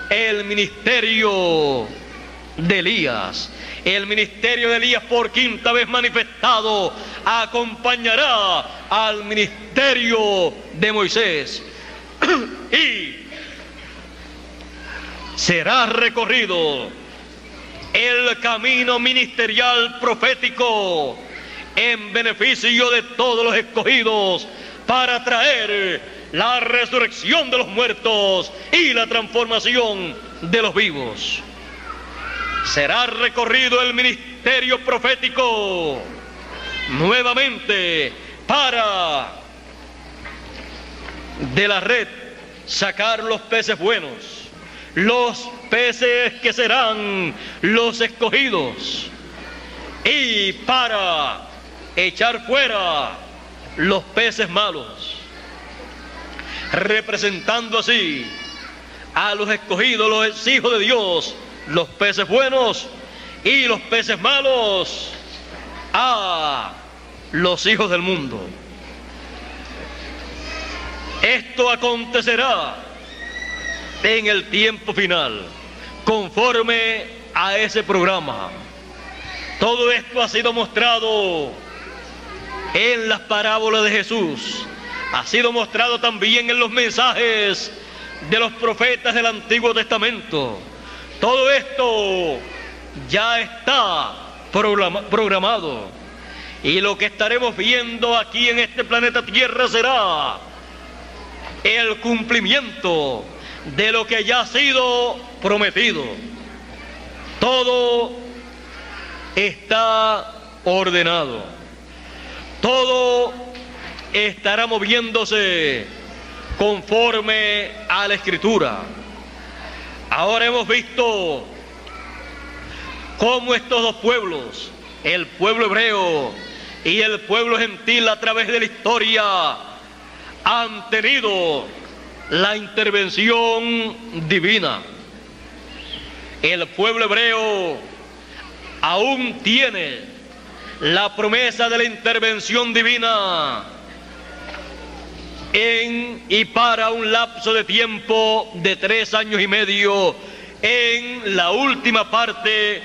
el ministerio de Elías. El ministerio de Elías, por quinta vez manifestado, acompañará al ministerio de Moisés y será recorrido el camino ministerial profético en beneficio de todos los escogidos, para traer la resurrección de los muertos y la transformación de los vivos. Será recorrido el ministerio profético nuevamente para de la red sacar los peces buenos, los peces que serán los escogidos, y para echar fuera los peces malos, representando así a los escogidos, los hijos de Dios, los peces buenos, y los peces malos a los hijos del mundo. Esto acontecerá en el tiempo final, conforme a ese programa. Todo esto ha sido mostrado en las parábolas de Jesús, ha sido mostrado también en los mensajes de los profetas del Antiguo Testamento. Todo esto ya está programado, y lo que estaremos viendo aquí en este planeta Tierra será el cumplimiento de lo que ya ha sido prometido. Todo está ordenado, todo estará moviéndose conforme a la Escritura. Ahora hemos visto cómo estos dos pueblos, el pueblo hebreo y el pueblo gentil, a través de la historia han tenido la intervención divina. El pueblo hebreo aún tiene la promesa de la intervención divina en y para un lapso de tiempo de 3 años y medio, en la última parte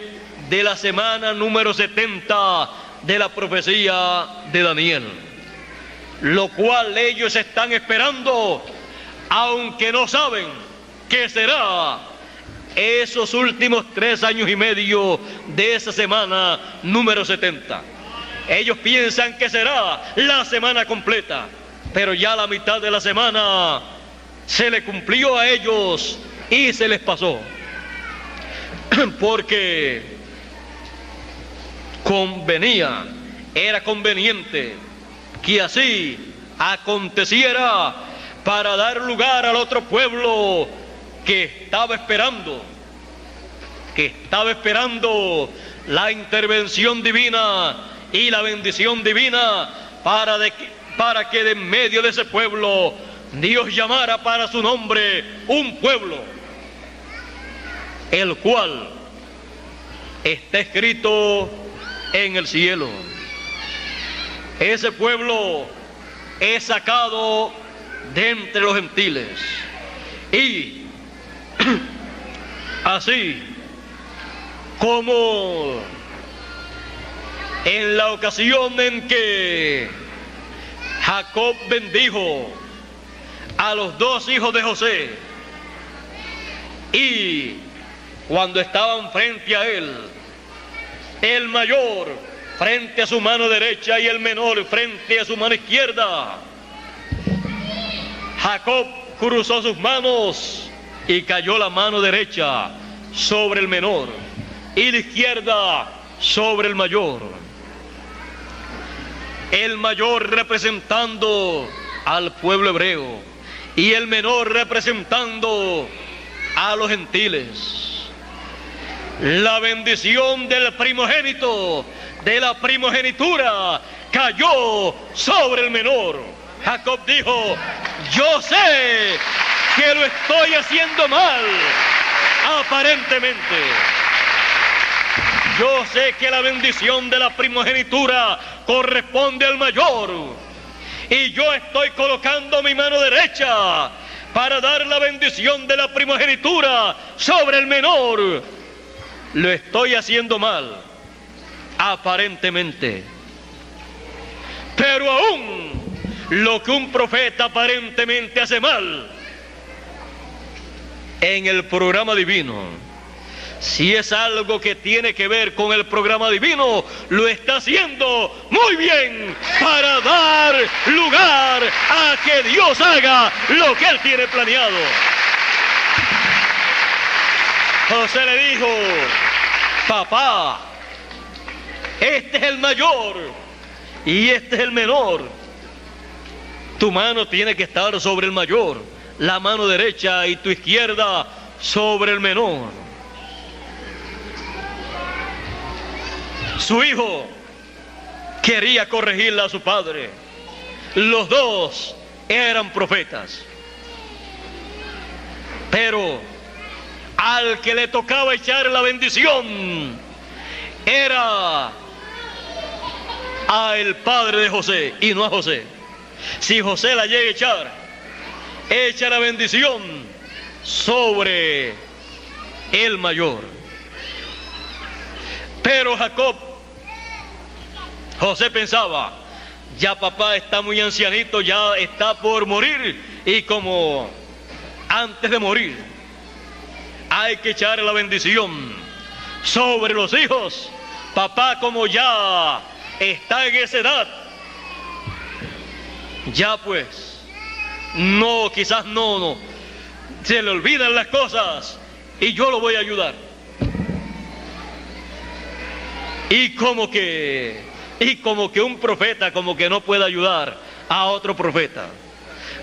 de la semana número 70 de la profecía de Daniel, lo cual ellos están esperando, aunque no saben qué será esos últimos 3 años y medio de esa semana número 70. Ellos piensan que será la semana completa, pero ya la mitad de la semana se le cumplió a ellos y se les pasó, porque convenía era conveniente que así aconteciera para dar lugar al otro pueblo que estaba esperando la intervención divina y la bendición divina para que de en medio de ese pueblo Dios llamara para su nombre un pueblo, el cual está escrito en el cielo. Ese pueblo es sacado de entre los gentiles. Y así como en la ocasión en que Jacob bendijo a los dos hijos de José, y cuando estaban frente a él, el mayor frente a su mano derecha y el menor frente a su mano izquierda, Jacob cruzó sus manos y cayó la mano derecha sobre el menor y la izquierda sobre el mayor. El mayor representando al pueblo hebreo y el menor representando a los gentiles. La bendición del primogénito, de la primogenitura, cayó sobre el menor. Jacob dijo: yo sé que lo estoy haciendo mal, aparentemente. Yo sé que la bendición de la primogenitura corresponde al mayor, y yo estoy colocando mi mano derecha para dar la bendición de la primogenitura sobre el menor. Lo estoy haciendo mal, aparentemente. Pero aún lo que un profeta aparentemente hace mal, en el programa divino, si es algo que tiene que ver con el programa divino, lo está haciendo muy bien para dar lugar a que Dios haga lo que Él tiene planeado. José le dijo: papá, este es el mayor y este es el menor. Tu mano tiene que estar sobre el mayor, la mano derecha, y tu izquierda sobre el menor. Su hijo quería corregirle a su padre. Los dos eran profetas, pero al que le tocaba echar la bendición era a el padre de José y no a José. Si José la llega a echar, echa la bendición sobre el mayor. Pero José pensaba: ya papá está muy ancianito, ya está por morir, y como antes de morir hay que echar la bendición sobre los hijos, papá, como ya está en esa edad, ya pues no, quizás no se le olvidan las cosas y yo lo voy a ayudar. Y como que un profeta como que no puede ayudar a otro profeta.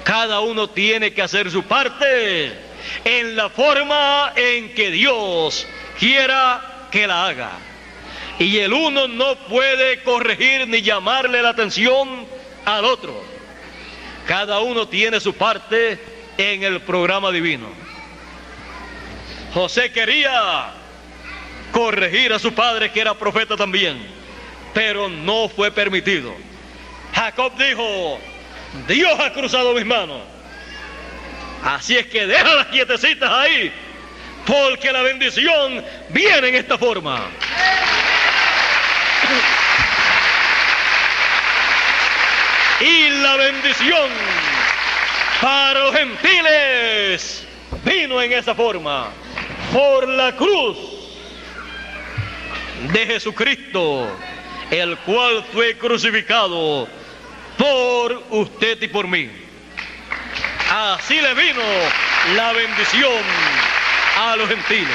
Cada uno tiene que hacer su parte en la forma en que Dios quiera que la haga. Y el uno no puede corregir ni llamarle la atención al otro. Cada uno tiene su parte en el programa divino. José quería corregir a su padre, que era profeta también, pero no fue permitido. Jacob dijo: Dios ha cruzado mis manos, así es que déjalas quietecitas ahí, porque la bendición viene en esta forma. Y la bendición para los gentiles vino en esa forma, por la cruz de Jesucristo, el cual fue crucificado por usted y por mí. Así le vino la bendición a los gentiles.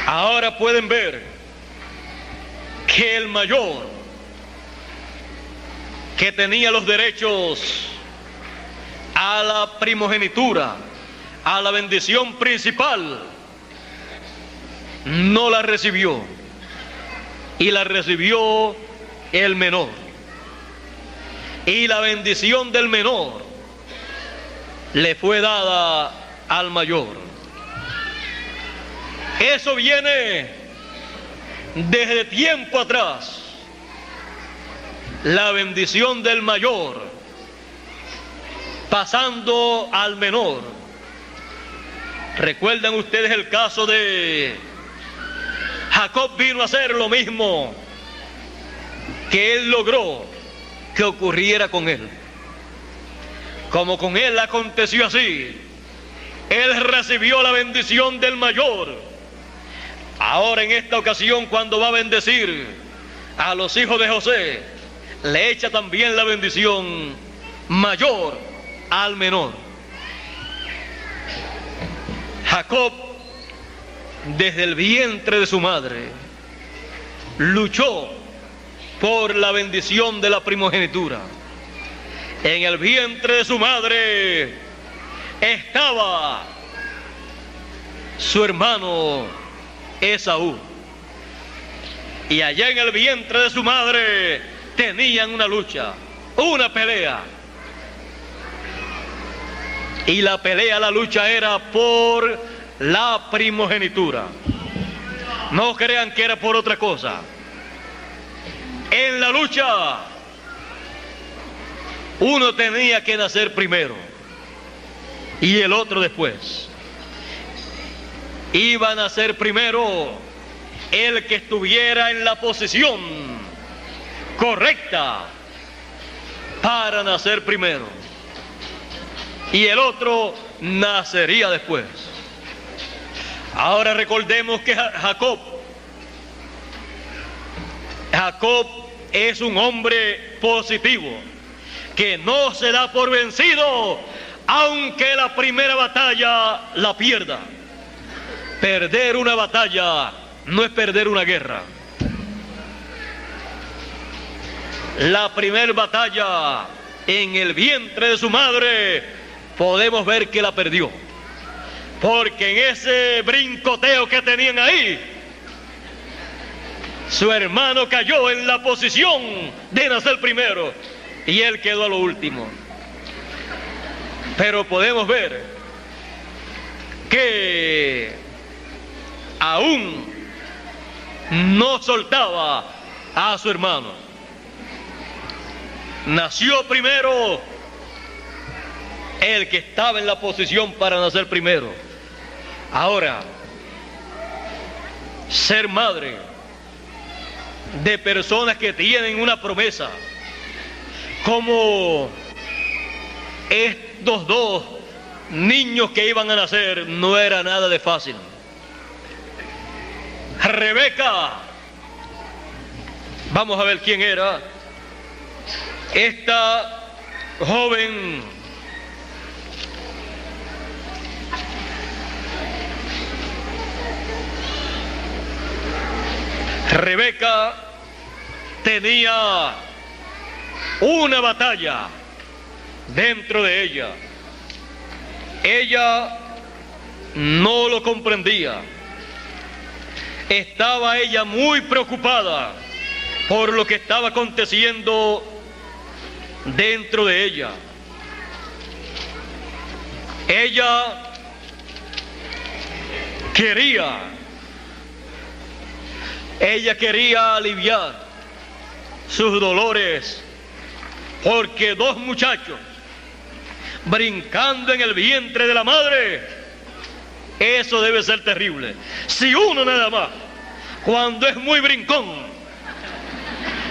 Ahora pueden ver que el mayor, que tenía los derechos a la primogenitura, a la bendición principal, no la recibió, y la recibió el menor. Y la bendición del menor le fue dada al mayor. Eso viene desde tiempo atrás. La bendición del mayor pasando al menor. ¿Recuerdan ustedes el caso de Jacob? Vino a hacer lo mismo que él logró que ocurriera con él. Como con él aconteció así, él recibió la bendición del mayor. Ahora en esta ocasión, cuando va a bendecir a los hijos de José, le echa también la bendición mayor al menor. Jacob, desde el vientre de su madre, luchó por la bendición de la primogenitura. En el vientre de su madre estaba su hermano Esaú, y allá en el vientre de su madre tenían una lucha, una pelea. Y la pelea, la lucha era por la primogenitura. No crean que era por otra cosa. En la lucha, uno tenía que nacer primero y el otro después. Iba a nacer primero el que estuviera en la posición correcta para nacer primero, y el otro nacería después. Ahora recordemos que Jacob es un hombre positivo, que no se da por vencido, aunque la primera batalla la pierda. Perder una batalla no es perder una guerra. La primera batalla en el vientre de su madre podemos ver que la perdió, porque en ese brincoteo que tenían ahí, su hermano cayó en la posición de nacer primero y él quedó a lo último. Pero podemos ver que aún no soltaba a su hermano. Nació primero el que estaba en la posición para nacer primero. Ahora, ser madre de personas que tienen una promesa, como estos dos niños que iban a nacer, no era nada de fácil. Rebeca, vamos a ver quién era. Esta joven Rebeca tenía una batalla dentro de ella. Ella no lo comprendía. Estaba ella muy preocupada por lo que estaba aconteciendo dentro de ella. Ella quería aliviar sus dolores, porque dos muchachos brincando en el vientre de la madre, eso debe ser terrible. Si uno nada más, cuando es muy brincón,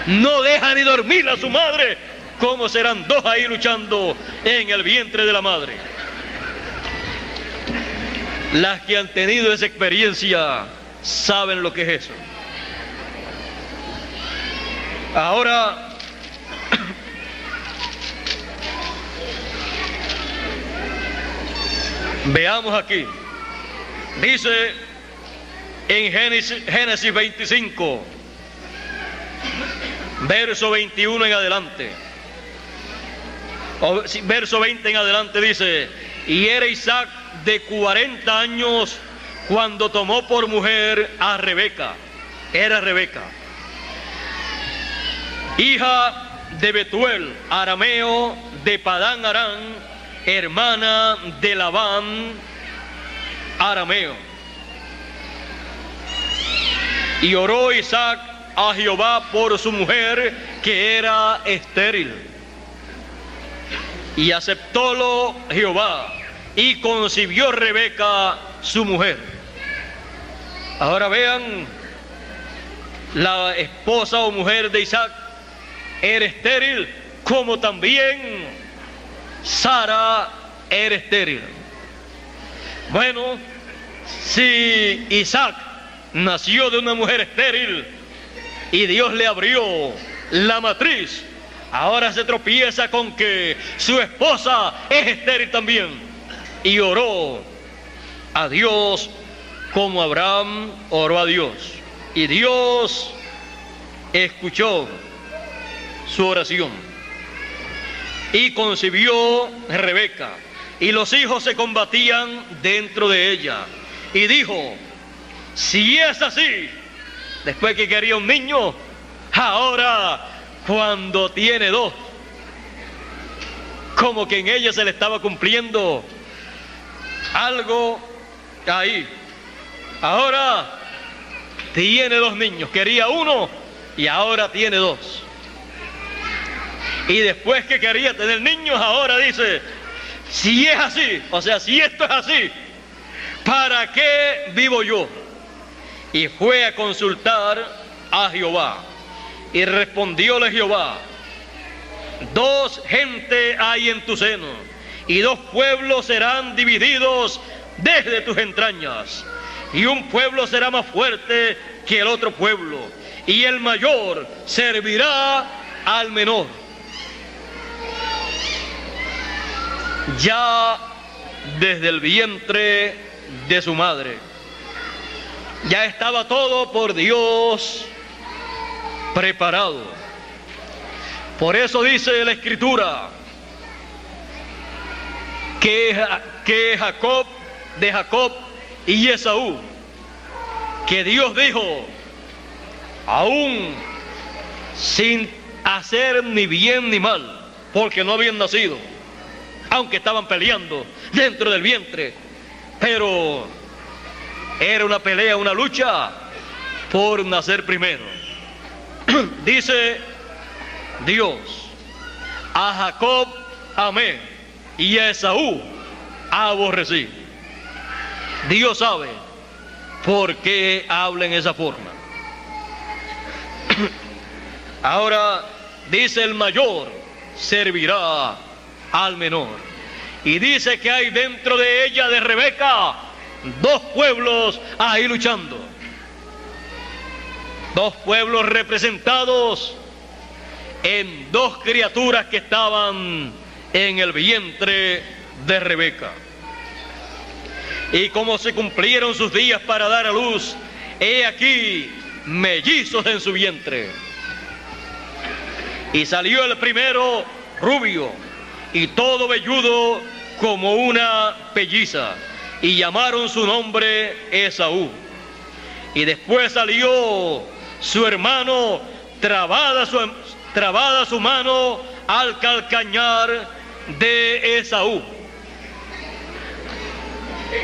no deja ni dormir a su madre, ¿cómo serán dos ahí luchando en el vientre de la madre? Las que han tenido esa experiencia saben lo que es eso. Ahora, veamos aquí. Dice en Génesis 25, verso 21 en adelante, verso 20 en adelante dice: y era Isaac de 40 años cuando tomó por mujer a Rebeca. Era Rebeca, hija de Betuel, arameo de Padán Aram, hermana de Labán, arameo. Y oró Isaac a Jehová por su mujer, que era estéril. Y aceptólo Jehová, y concibió Rebeca su mujer. Ahora vean, la esposa o mujer de Isaac era estéril, como también Sara era estéril. Bueno, si Isaac nació de una mujer estéril y Dios le abrió la matriz, ahora se tropieza con que su esposa es estéril también. Y oró a Dios como Abraham oró a Dios. Y Dios escuchó su oración. Y concibió Rebeca. Y los hijos se combatían dentro de ella. Y dijo: si es así, después que quería un niño, ahora cuando tiene dos, como que en ella se le estaba cumpliendo algo ahí. Ahora tiene dos niños, quería uno y ahora tiene dos. Y después que quería tener niños, ahora dice: si es así, o sea, si esto es así, ¿para qué vivo yo? Y fue a consultar a Jehová. Y respondióle Jehová: dos gentes hay en tu seno, y dos pueblos serán divididos desde tus entrañas. Y un pueblo será más fuerte que el otro pueblo, y el mayor servirá al menor. Ya desde el vientre de su madre, ya estaba todo por Dios preparado. Por eso dice la Escritura que Jacob, de Jacob y Esaú, que Dios dijo, aún sin hacer ni bien ni mal, porque no habían nacido, aunque estaban peleando dentro del vientre, pero era una pelea, una lucha por nacer primero. Dice Dios: a Jacob amé y a Esaú aborrecí. Dios sabe por qué habla en esa forma. Ahora dice: el mayor servirá al menor. Y dice que hay dentro de ella, de Rebeca, dos pueblos ahí luchando. Dos pueblos representados en dos criaturas que estaban en el vientre de Rebeca. Y como se cumplieron sus días para dar a luz, he aquí mellizos en su vientre. Y salió el primero rubio y todo velludo como una pelliza, y llamaron su nombre Esaú. Y después salió su hermano, trabada su mano al calcañar de Esaú.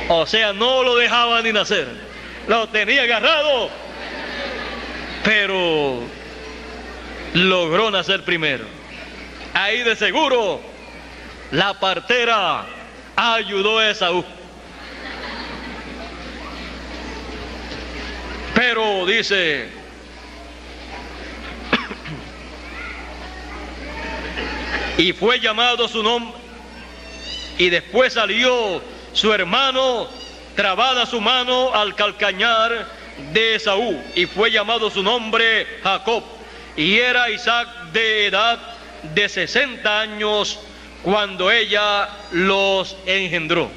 O sea, no lo dejaba ni nacer, lo tenía agarrado, pero logró nacer primero. Ahí de seguro la partera ayudó a Esaú. Pero dice: y fue llamado su nombre, y después salió su hermano, trabada su mano al calcañar de Esaú, y fue llamado su nombre Jacob. Y era Isaac de edad de 60 años cuando ella los engendró.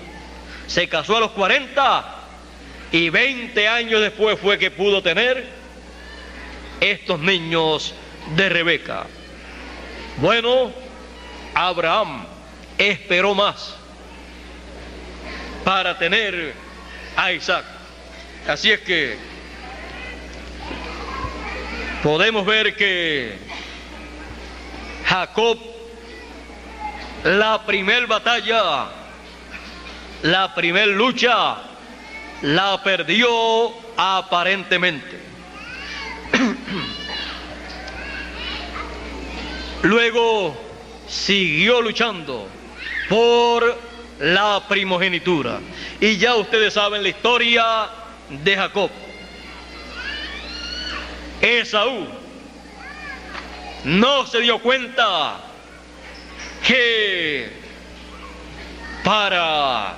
Se casó a los 40 y 20 años después fue que pudo tener estos niños de Rebeca. Bueno, Abraham esperó más para tener a Isaac. Así es que podemos ver que Jacob, la primer batalla, la primer lucha, la perdió aparentemente. Luego siguió luchando por la primogenitura. Y ya ustedes saben la historia de Jacob. Esaú no se dio cuenta que para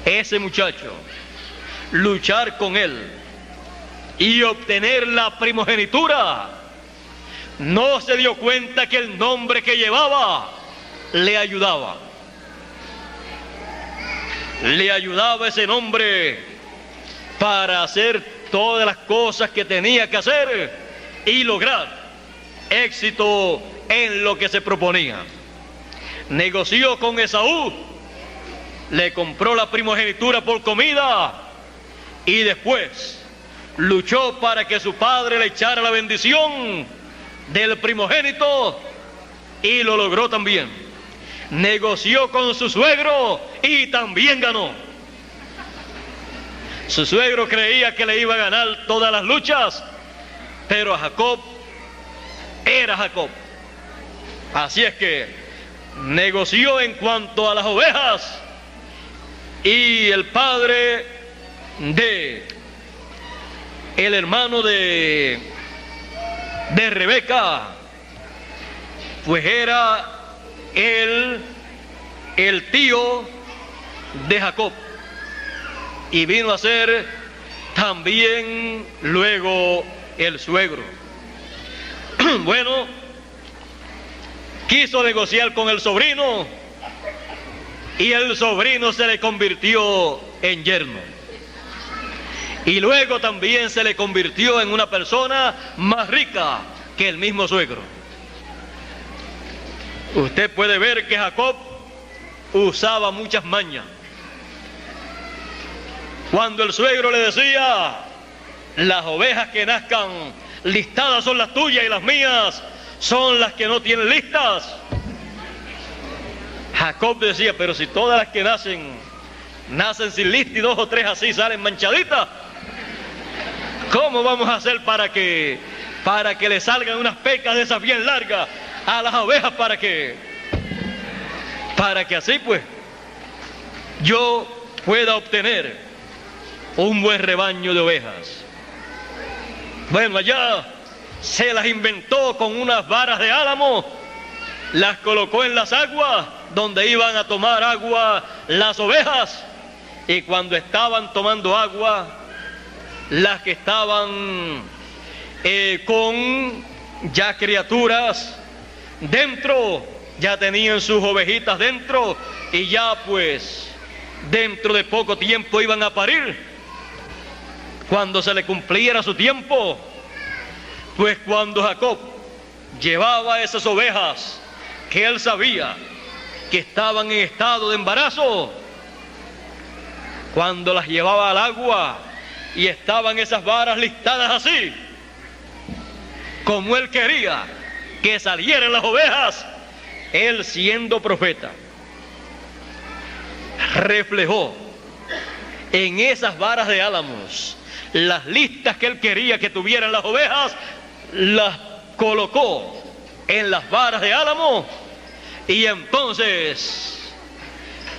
ese muchacho luchar con él y obtener la primogenitura, no se dio cuenta que el nombre que llevaba le ayudaba. Le ayudaba ese nombre para hacer todas las cosas que tenía que hacer y lograr éxito en lo que se proponía. Negoció con Esaú, le compró la primogenitura por comida y después luchó para que su padre le echara la bendición del primogénito y lo logró también. Negoció con su suegro y también ganó. Su suegro creía que le iba a ganar todas las luchas, pero Jacob era Jacob. Así es que negoció en cuanto a las ovejas, y el padre de el hermano de Rebeca, pues era el tío de Jacob, y vino a ser también luego el suegro. Bueno, quiso negociar con el sobrino y el sobrino se le convirtió en yerno, y luego también se le convirtió en una persona más rica que el mismo suegro. Usted puede ver que Jacob usaba muchas mañas. Cuando el suegro le decía: las ovejas que nazcan listadas son las tuyas y las mías son las que no tienen listas, Jacob decía: pero si todas las que nacen sin lista y 2 o 3 así salen manchaditas, ¿cómo vamos a hacer para que le salgan unas pecas de esas bien largas a las ovejas, para que así pues yo pueda obtener un buen rebaño de ovejas? Bueno, allá se las inventó con unas varas de álamo, las colocó en las aguas donde iban a tomar agua las ovejas, y cuando estaban tomando agua, las que estaban con ya criaturas dentro, ya tenían sus ovejitas dentro, y ya pues dentro de poco tiempo iban a parir. Cuando se le cumpliera su tiempo, pues cuando Jacob llevaba esas ovejas que él sabía que estaban en estado de embarazo, cuando las llevaba al agua y estaban esas varas listadas así, como él quería que salieran las ovejas, él, siendo profeta, reflejó en esas varas de álamos las listas que él quería que tuvieran las ovejas, las colocó en las varas de álamo, y entonces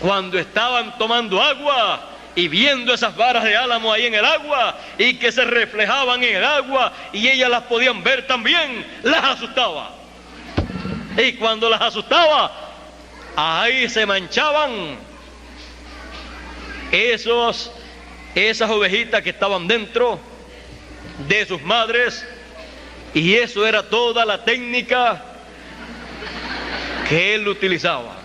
cuando estaban tomando agua y viendo esas varas de álamo ahí en el agua, y que se reflejaban en el agua y ellas las podían ver también, las asustaba. Y cuando las asustaba, ahí se manchaban esas ovejitas que estaban dentro de sus madres, y eso era toda la técnica que él utilizaba.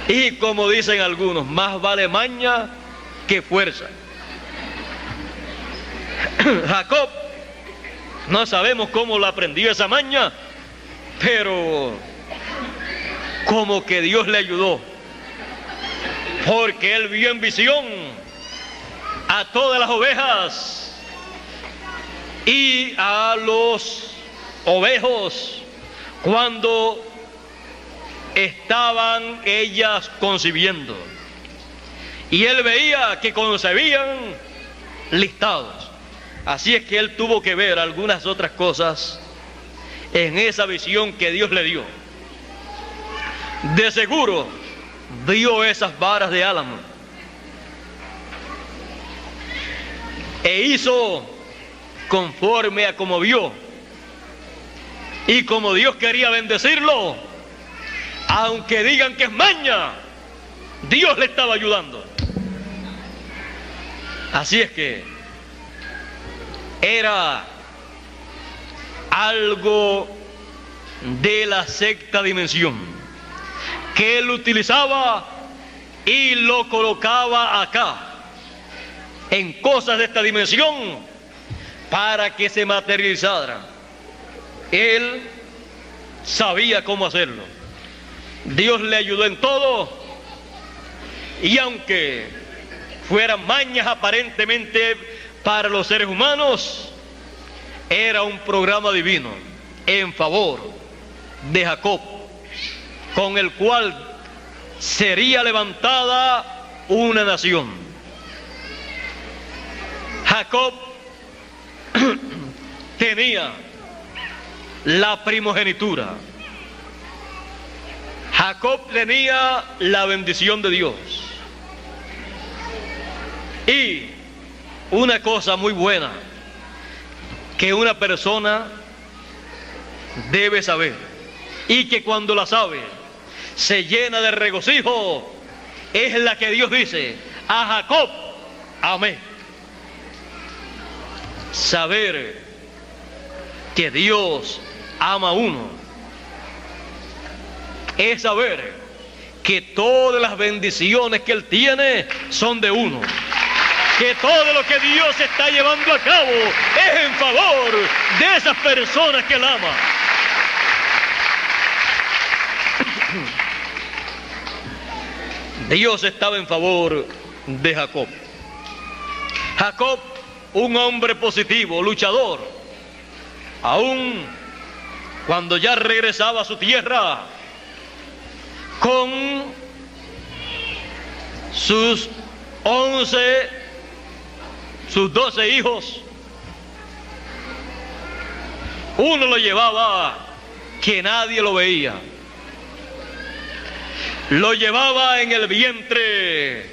Y como dicen algunos, más vale maña que fuerza. Jacob, no sabemos cómo la aprendió esa maña, pero como que Dios le ayudó, porque él vio en visión a todas las ovejas y a los ovejos cuando estaban ellas concibiendo, y él veía que concebían listados. Así es que él tuvo que ver algunas otras cosas en esa visión que Dios le dio. De seguro vio esas varas de álamo e hizo conforme a como vio, y como Dios quería bendecirlo, aunque digan que es maña, Dios le estaba ayudando. Así es que era algo de la sexta dimensión que él utilizaba y lo colocaba acá en cosas de esta dimensión para que se materializara. Él sabía cómo hacerlo. Dios le ayudó en todo, y aunque fueran mañas aparentemente para los seres humanos, era un programa divino en favor de Jacob, con el cual sería levantada una nación. Jacob tenía la primogenitura. Jacob tenía la bendición de Dios. Y una cosa muy buena que una persona debe saber, y que cuando la sabe se llena de regocijo, es la que Dios dice: a Jacob amé. Saber que Dios ama a uno es saber que todas las bendiciones que Él tiene son de uno, que todo lo que Dios está llevando a cabo es en favor de esas personas que Él ama. Dios estaba en favor de Jacob. Jacob, un hombre positivo, luchador, aún cuando ya regresaba a su tierra con sus 12 hijos, uno lo llevaba que nadie lo veía, lo llevaba en el vientre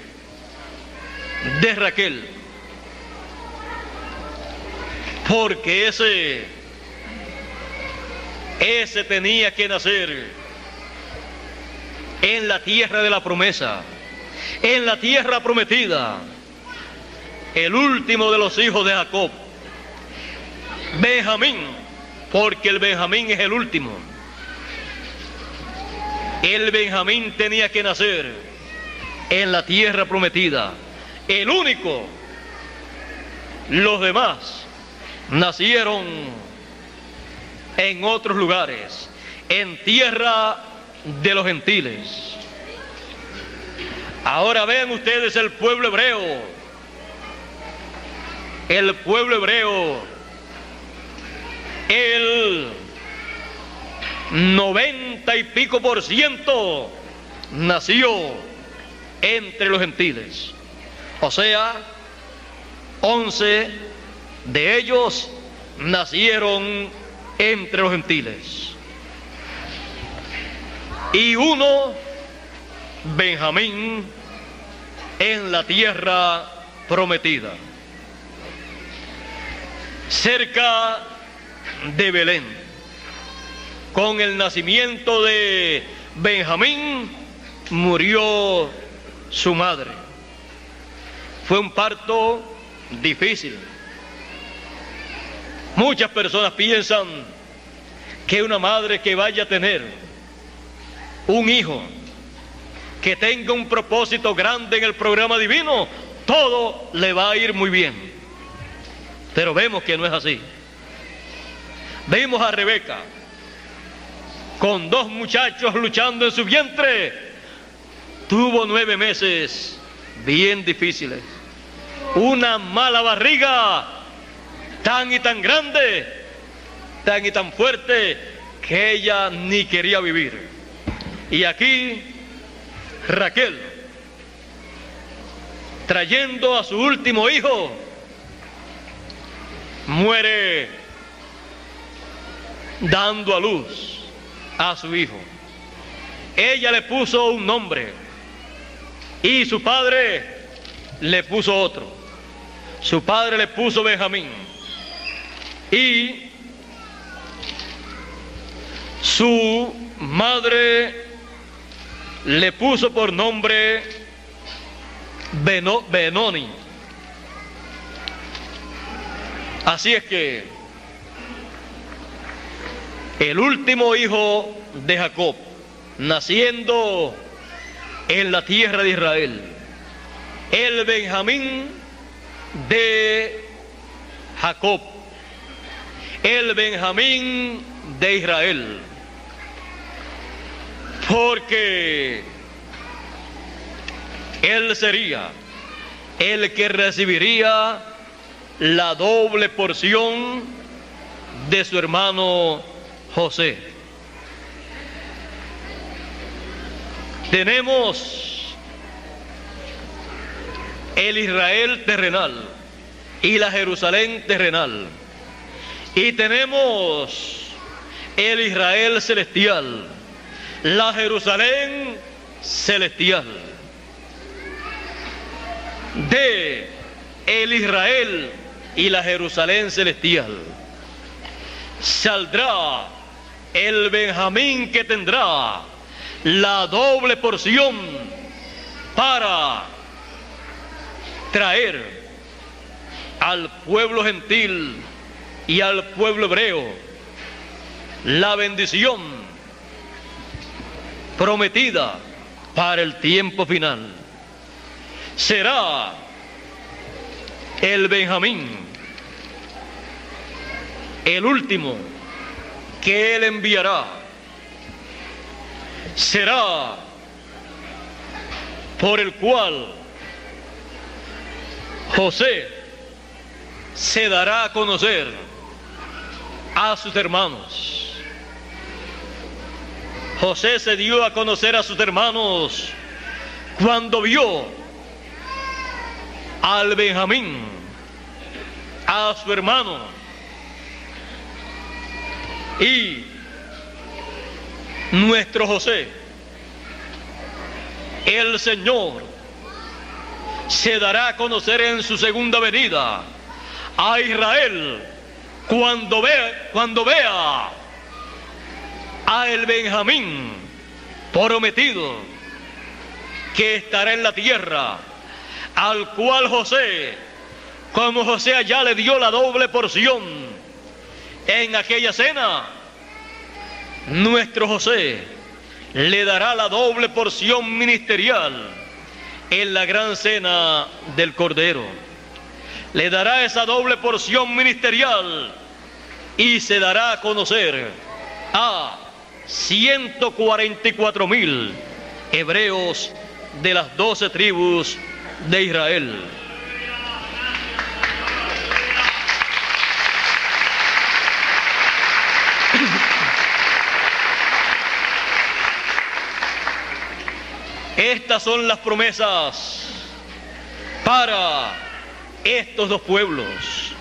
de Raquel, porque ese tenía que nacer en la tierra de la promesa, en la tierra prometida, el último de los hijos de Jacob, Benjamín, porque el Benjamín es el último. El Benjamín tenía que nacer en la tierra prometida, el único. Los demás nacieron en otros lugares, en tierra de los gentiles. Ahora vean ustedes el pueblo hebreo. El pueblo hebreo, el 90 y pico % nació entre los gentiles. O sea, 11 de ellos nacieron entre los gentiles. Y uno, Benjamín, en la tierra prometida, cerca de Belén. Con el nacimiento de Benjamín murió su madre. Fue un parto difícil. Muchas personas piensan que una madre que vaya a tener un hijo que tenga un propósito grande en el programa divino, todo le va a ir muy bien. Pero vemos que no es así. Vimos a Rebeca con 2 muchachos luchando en su vientre. Tuvo 9 meses bien difíciles. Una mala barriga tan y tan grande, tan y tan fuerte, que ella ni quería vivir. Y aquí Raquel, trayendo a su último hijo, muere dando a luz a su hijo. Ella le puso un nombre y su padre le puso otro. Su padre le puso Benjamín y su madre le puso por nombre Benoni. Así es que el último hijo de Jacob, naciendo en la tierra de Israel, el Benjamín de Jacob, el Benjamín de Israel, porque él sería el que recibiría la doble porción de su hermano José. Tenemos el Israel terrenal y la Jerusalén terrenal, y tenemos el Israel celestial, la Jerusalén celestial. De el Israel y la Jerusalén celestial saldrá el Benjamín que tendrá la doble porción para traer al pueblo gentil y al pueblo hebreo la bendición prometida para el tiempo final. Será el Benjamín el último que él enviará. Será por el cual José se dará a conocer a sus hermanos. José se dio a conocer a sus hermanos cuando vio al Benjamín, a su hermano, y nuestro José, el Señor, se dará a conocer en su segunda venida a Israel cuando vea a el Benjamín prometido que estará en la tierra, al cual José, como José allá le dio la doble porción en aquella cena, nuestro José le dará la doble porción ministerial en la gran cena del Cordero. Le dará esa doble porción ministerial y se dará a conocer a 144,000 hebreos de las 12 tribus de Israel. Estas son las promesas para estos dos pueblos.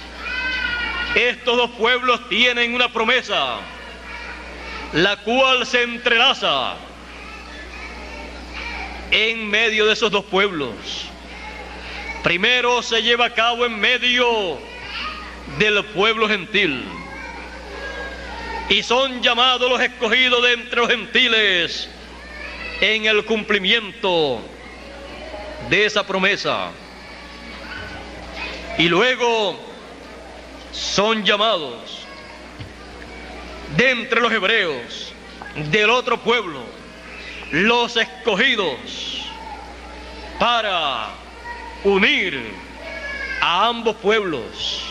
Estos dos pueblos tienen una promesa, la cual se entrelaza en medio de esos dos pueblos. Primero se lleva a cabo en medio del pueblo gentil, y son llamados los escogidos de entre los gentiles en el cumplimiento de esa promesa. Y luego son llamados de entre los hebreos del otro pueblo, los escogidos para unir a ambos pueblos,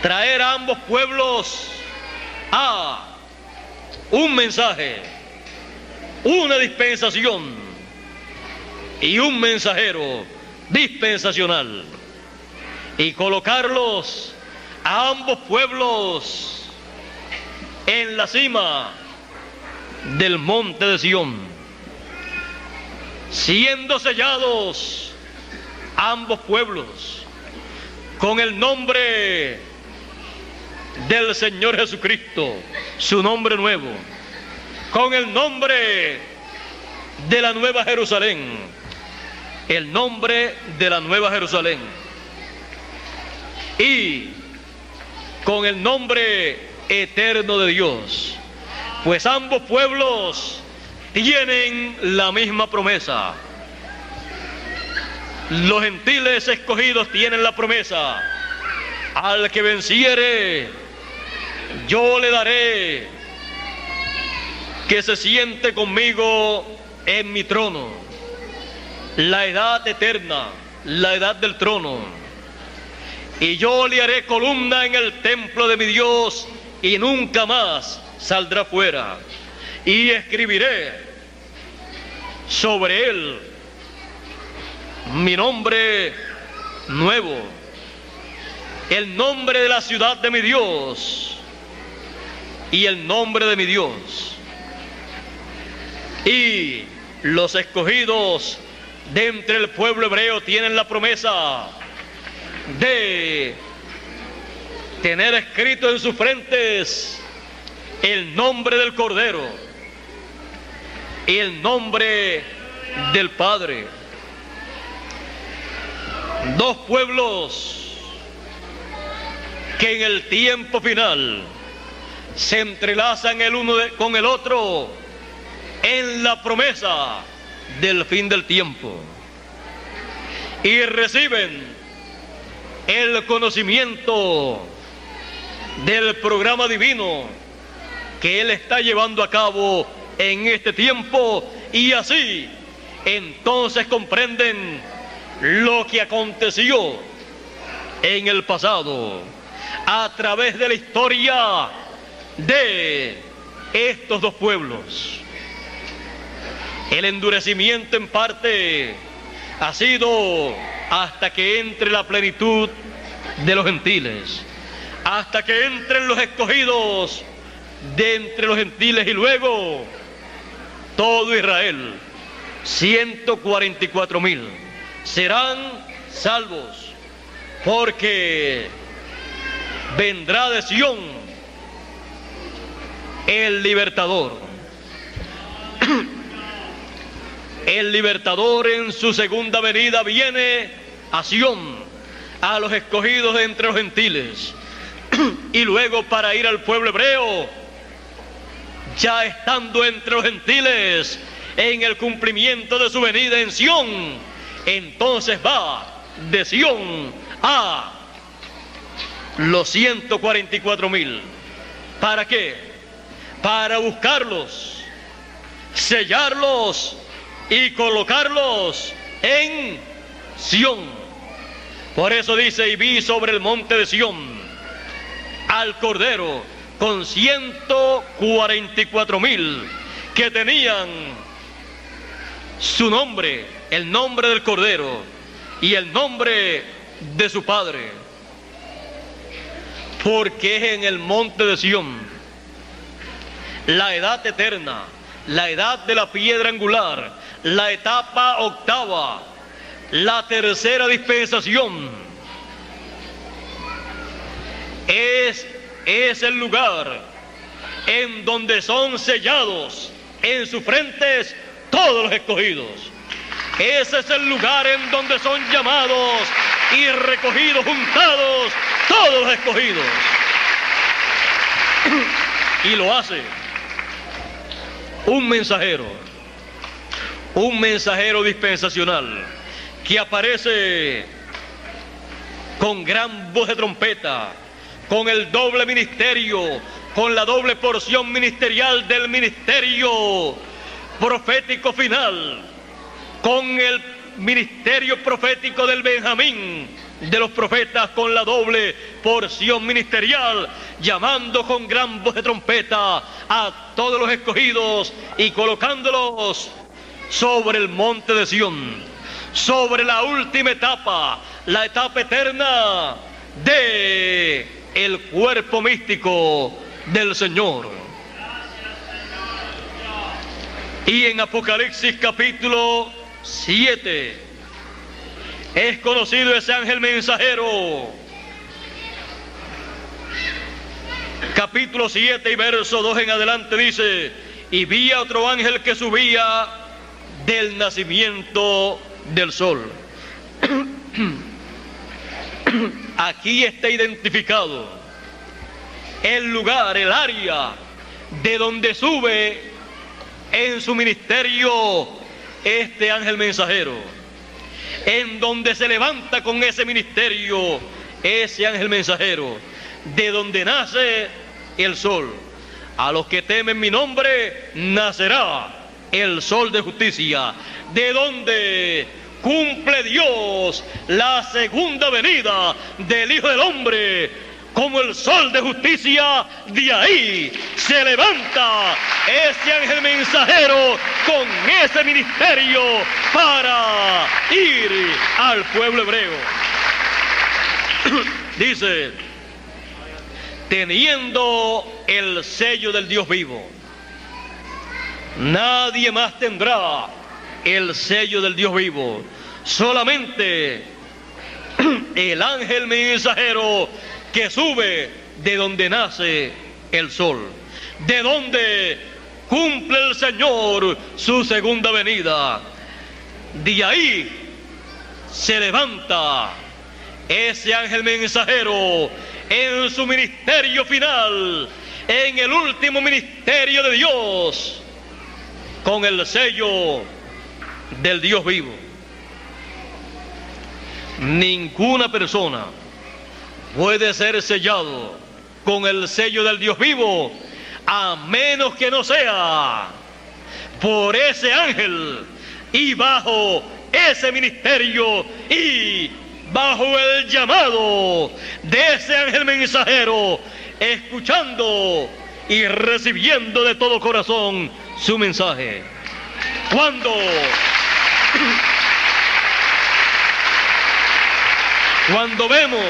traer a ambos pueblos a un mensaje, una dispensación y un mensajero dispensacional, y colocarlos a ambos pueblos en la cima del monte de Sión, siendo sellados ambos pueblos con el nombre del Señor Jesucristo, su nombre nuevo, con el nombre de la Nueva Jerusalén, el nombre de la Nueva Jerusalén, y con el nombre eterno de Dios, pues ambos pueblos tienen la misma promesa. Los gentiles escogidos tienen la promesa: al que venciere, yo le daré que se siente conmigo en mi trono, la edad eterna, la edad del trono, y yo le haré columna en el templo de mi Dios, y nunca más saldrá fuera, y escribiré sobre él mi nombre nuevo, el nombre de la ciudad de mi Dios y el nombre de mi Dios. Y los escogidos de entre el pueblo hebreo tienen la promesa de tener escrito en sus frentes el nombre del Cordero y el nombre del Padre. Dos pueblos que en el tiempo final se entrelazan el uno con el otro en la promesa del fin del tiempo, y reciben el conocimiento del programa divino que Él está llevando a cabo en este tiempo, y así entonces comprenden lo que aconteció en el pasado a través de la historia de estos dos pueblos. El endurecimiento en parte ha sido hasta que entre la plenitud de los gentiles, hasta que entren los escogidos de entre los gentiles, y luego todo Israel, 144,000 serán salvos, porque vendrá de Sión el libertador. El libertador en su segunda venida viene a Sión, a los escogidos de entre los gentiles, y luego para ir al pueblo hebreo, ya estando entre los gentiles en el cumplimiento de su venida en Sión, entonces va de Sión a los 144,000. ¿Para qué? Para buscarlos, sellarlos y colocarlos en Sión. Por eso dice: y vi sobre el monte de Sión al Cordero con 144,000 que tenían su nombre, el nombre del Cordero y el nombre de su Padre, porque es en el monte de Sión la edad eterna, la edad de la piedra angular, la etapa octava, la tercera dispensación. Es el lugar en donde son sellados en sus frentes todos los escogidos. Ese es el lugar en donde son llamados y recogidos, juntados todos los escogidos. Y lo hace un mensajero dispensacional, que aparece con gran voz de trompeta, con el doble ministerio, con la doble porción ministerial del ministerio profético final, con el ministerio profético del Benjamín, de los profetas, con la doble porción ministerial, llamando con gran voz de trompeta a todos los escogidos y colocándolos sobre el monte de Sión, sobre la última etapa, la etapa eterna de el cuerpo místico del Señor. Y en Apocalipsis capítulo 7 es conocido ese ángel mensajero. Capítulo 7 y verso 2 en adelante dice: y vi a otro ángel que subía del nacimiento del sol. Aquí está identificado el lugar, el área de donde sube en su ministerio este ángel mensajero, en donde se levanta con ese ministerio ese ángel mensajero, de donde nace el sol. A los que temen mi nombre nacerá el sol de justicia, de donde cumple Dios la segunda venida del Hijo del Hombre. Como el sol de justicia, de ahí se levanta ese ángel mensajero con ese ministerio para ir al pueblo hebreo. Dice: teniendo el sello del Dios vivo. Nadie más tendrá el sello del Dios vivo, solamente el ángel mensajero que sube de donde nace el sol, de donde cumple el Señor su segunda venida. De ahí se levanta ese ángel mensajero en su ministerio final, en el último ministerio de Dios, con el sello del Dios vivo. Ninguna persona puede ser sellado con el sello del Dios vivo, a menos que no sea por ese ángel y bajo ese ministerio y bajo el llamado de ese ángel mensajero, escuchando y recibiendo de todo corazón su mensaje. Cuando vemos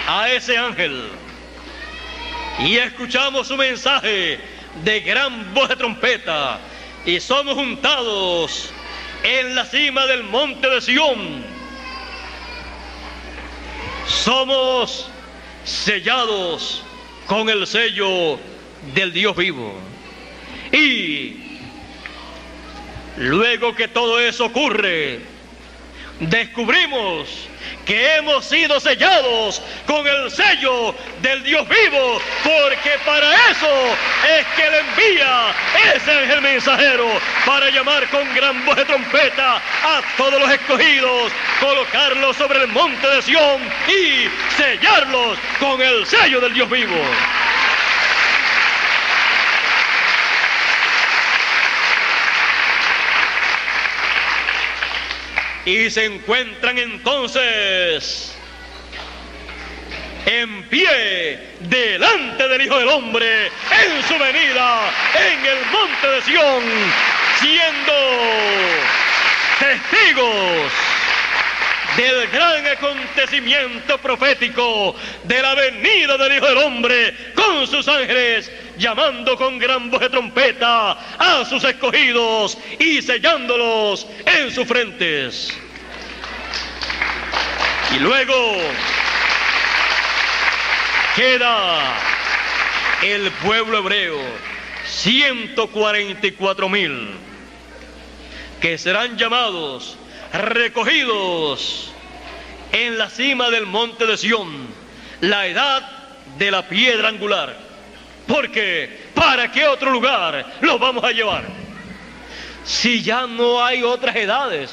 a ese ángel y escuchamos su mensaje de gran voz de trompeta y somos juntados en la cima del monte de Sión, somos sellados con el sello del Dios vivo. Y luego que todo eso ocurre, descubrimos que hemos sido sellados con el sello del Dios vivo, porque para eso es que le envía ese ángel mensajero, para llamar con gran voz de trompeta a todos los escogidos, colocarlos sobre el monte de Sión y sellarlos con el sello del Dios vivo. Y se encuentran entonces en pie delante del Hijo del Hombre en su venida en el monte de Sión, siendo testigos del gran acontecimiento profético de la venida del Hijo del Hombre con sus ángeles, llamando con gran voz de trompeta a sus escogidos y sellándolos en sus frentes. Y luego queda el pueblo hebreo, 144,000, que serán llamados, recogidos en la cima del monte de Sión, la edad de la piedra angular. Porque ¿para qué otro lugar los vamos a llevar? Si ya no hay otras edades,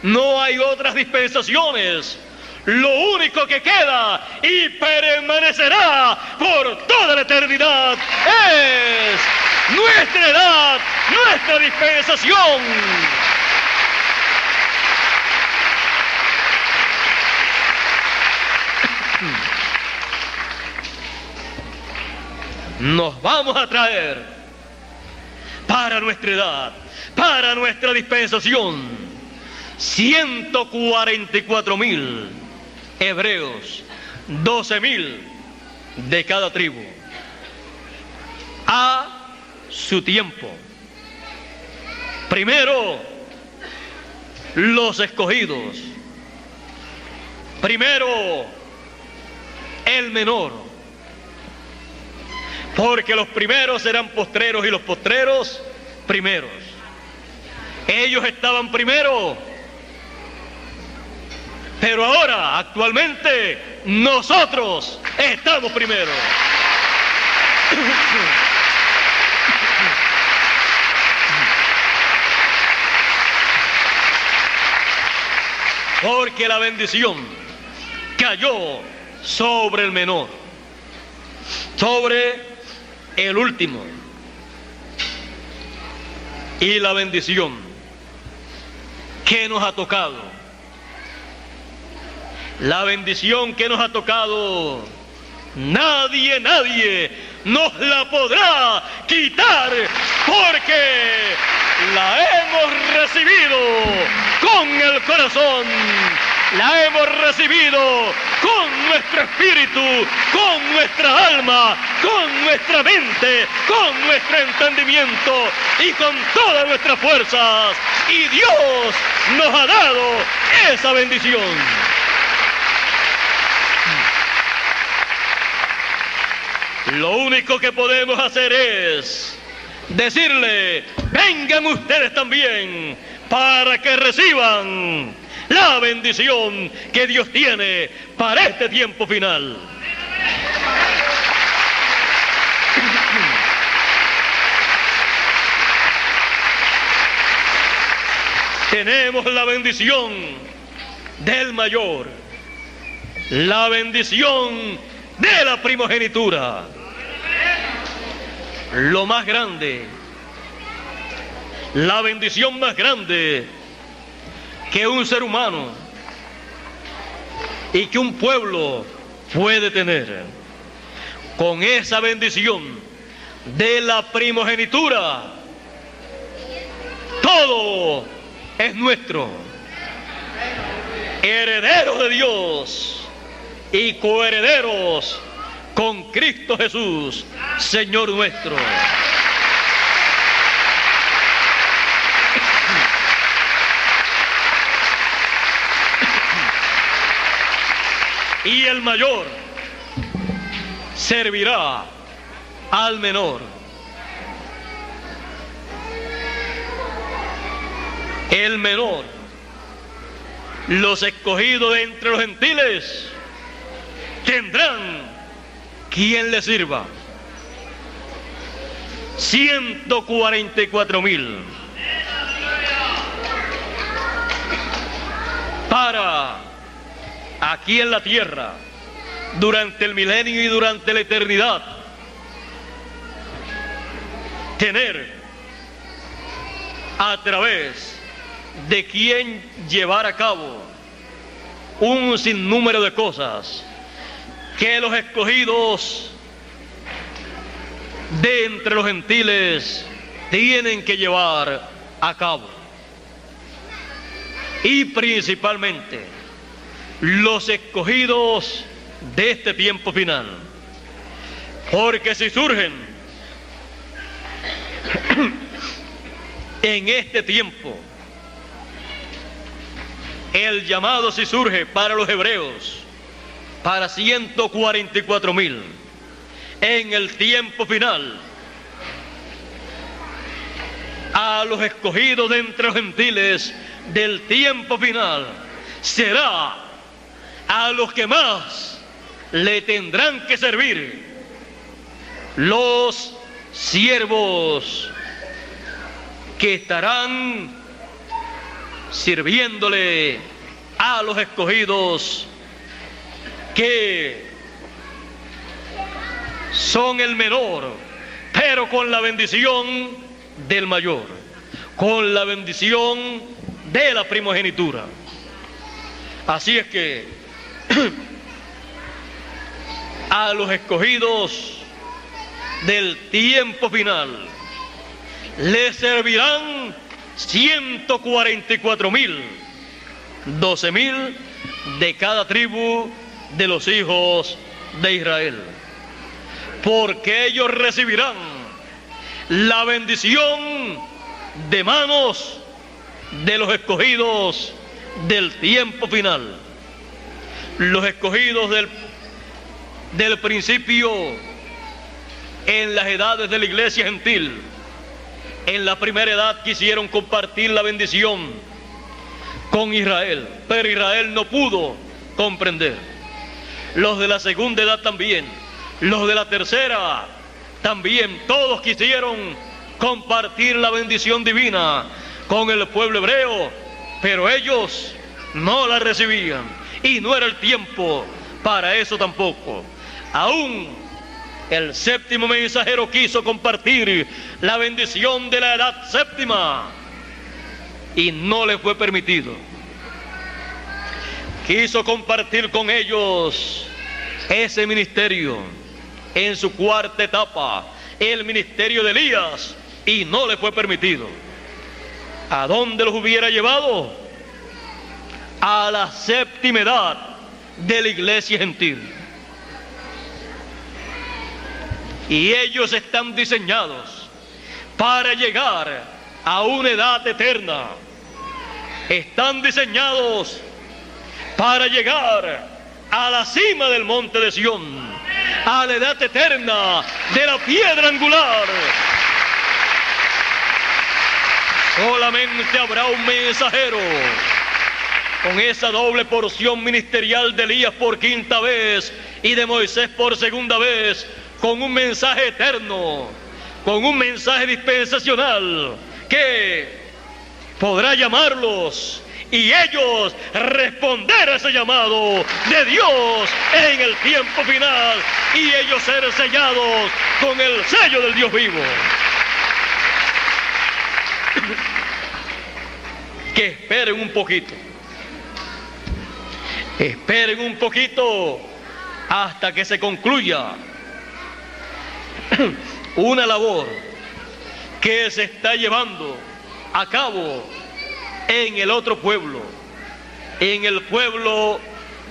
no hay otras dispensaciones, lo único que queda y permanecerá por toda la eternidad es nuestra edad, nuestra dispensación. Nos vamos a traer para nuestra edad, para nuestra dispensación, 144,000 hebreos, 12,000 de cada tribu, a su tiempo. Primero, los escogidos. Primero, el menor. Porque los primeros serán postreros y los postreros primeros. Ellos estaban primero, pero ahora, actualmente, nosotros estamos primero. Porque la bendición cayó sobre el menor, sobre el último. Y la bendición que nos ha tocado, la bendición que nos ha tocado, nadie nos la podrá quitar, porque la hemos recibido con el corazón, la hemos recibido con nuestro espíritu, con nuestra alma, con nuestra mente, con nuestro entendimiento y con todas nuestras fuerzas. Y Dios nos ha dado esa bendición. Lo único que podemos hacer es decirle: vengan ustedes también para que reciban la bendición que Dios tiene para este tiempo final. Tenemos la bendición del mayor, la bendición de la primogenitura, lo más grande, la bendición más grande que un ser humano y que un pueblo puede tener. Con esa bendición de la primogenitura, todo es nuestro, herederos de Dios y coherederos con Cristo Jesús, Señor nuestro. Y el mayor servirá al menor. El menor, los escogidos de entre los gentiles, tendrán quien les sirva. 144,000 para aquí en la tierra, durante el milenio y durante la eternidad, tener a través de quien llevar a cabo un sinnúmero de cosas que los escogidos de entre los gentiles tienen que llevar a cabo. Y principalmente los escogidos de este tiempo final, porque si surgen en este tiempo, el llamado si surge para los hebreos, para 144,000, en el tiempo final, a los escogidos de entre los gentiles del tiempo final, será a los que más le tendrán que servir, los siervos que estarán sirviéndole a los escogidos, que son el menor, pero con la bendición del mayor, con la bendición de la primogenitura. Así es que a los escogidos del tiempo final les servirán 144,000, 12,000 de cada tribu de los hijos de Israel, porque ellos recibirán la bendición de manos de los escogidos del tiempo final, los escogidos del principio en las edades de la iglesia gentil. En la primera edad quisieron compartir la bendición con Israel, pero Israel no pudo comprender. Los de la segunda edad también, los de la tercera también, todos quisieron compartir la bendición divina con el pueblo hebreo, pero ellos no la recibían y no era el tiempo para eso tampoco. Aún el séptimo mensajero quiso compartir la bendición de la edad séptima y no le fue permitido. Quiso compartir con ellos ese ministerio en su cuarta etapa, el ministerio de Elías, y no le fue permitido. ¿A dónde los hubiera llevado? A la séptima edad de la iglesia gentil. Y ellos están diseñados para llegar a una edad eterna. Están diseñados para llegar a la cima del monte de Sión, a la edad eterna de la piedra angular. Solamente habrá un mensajero con esa doble porción ministerial de Elías por quinta vez y de Moisés por segunda vez, con un mensaje eterno, con un mensaje dispensacional que podrá llamarlos y ellos responder a ese llamado de Dios en el tiempo final y ellos ser sellados con el sello del Dios vivo. Que esperen un poquito, esperen un poquito hasta que se concluya una labor que se está llevando a cabo en el otro pueblo, en el pueblo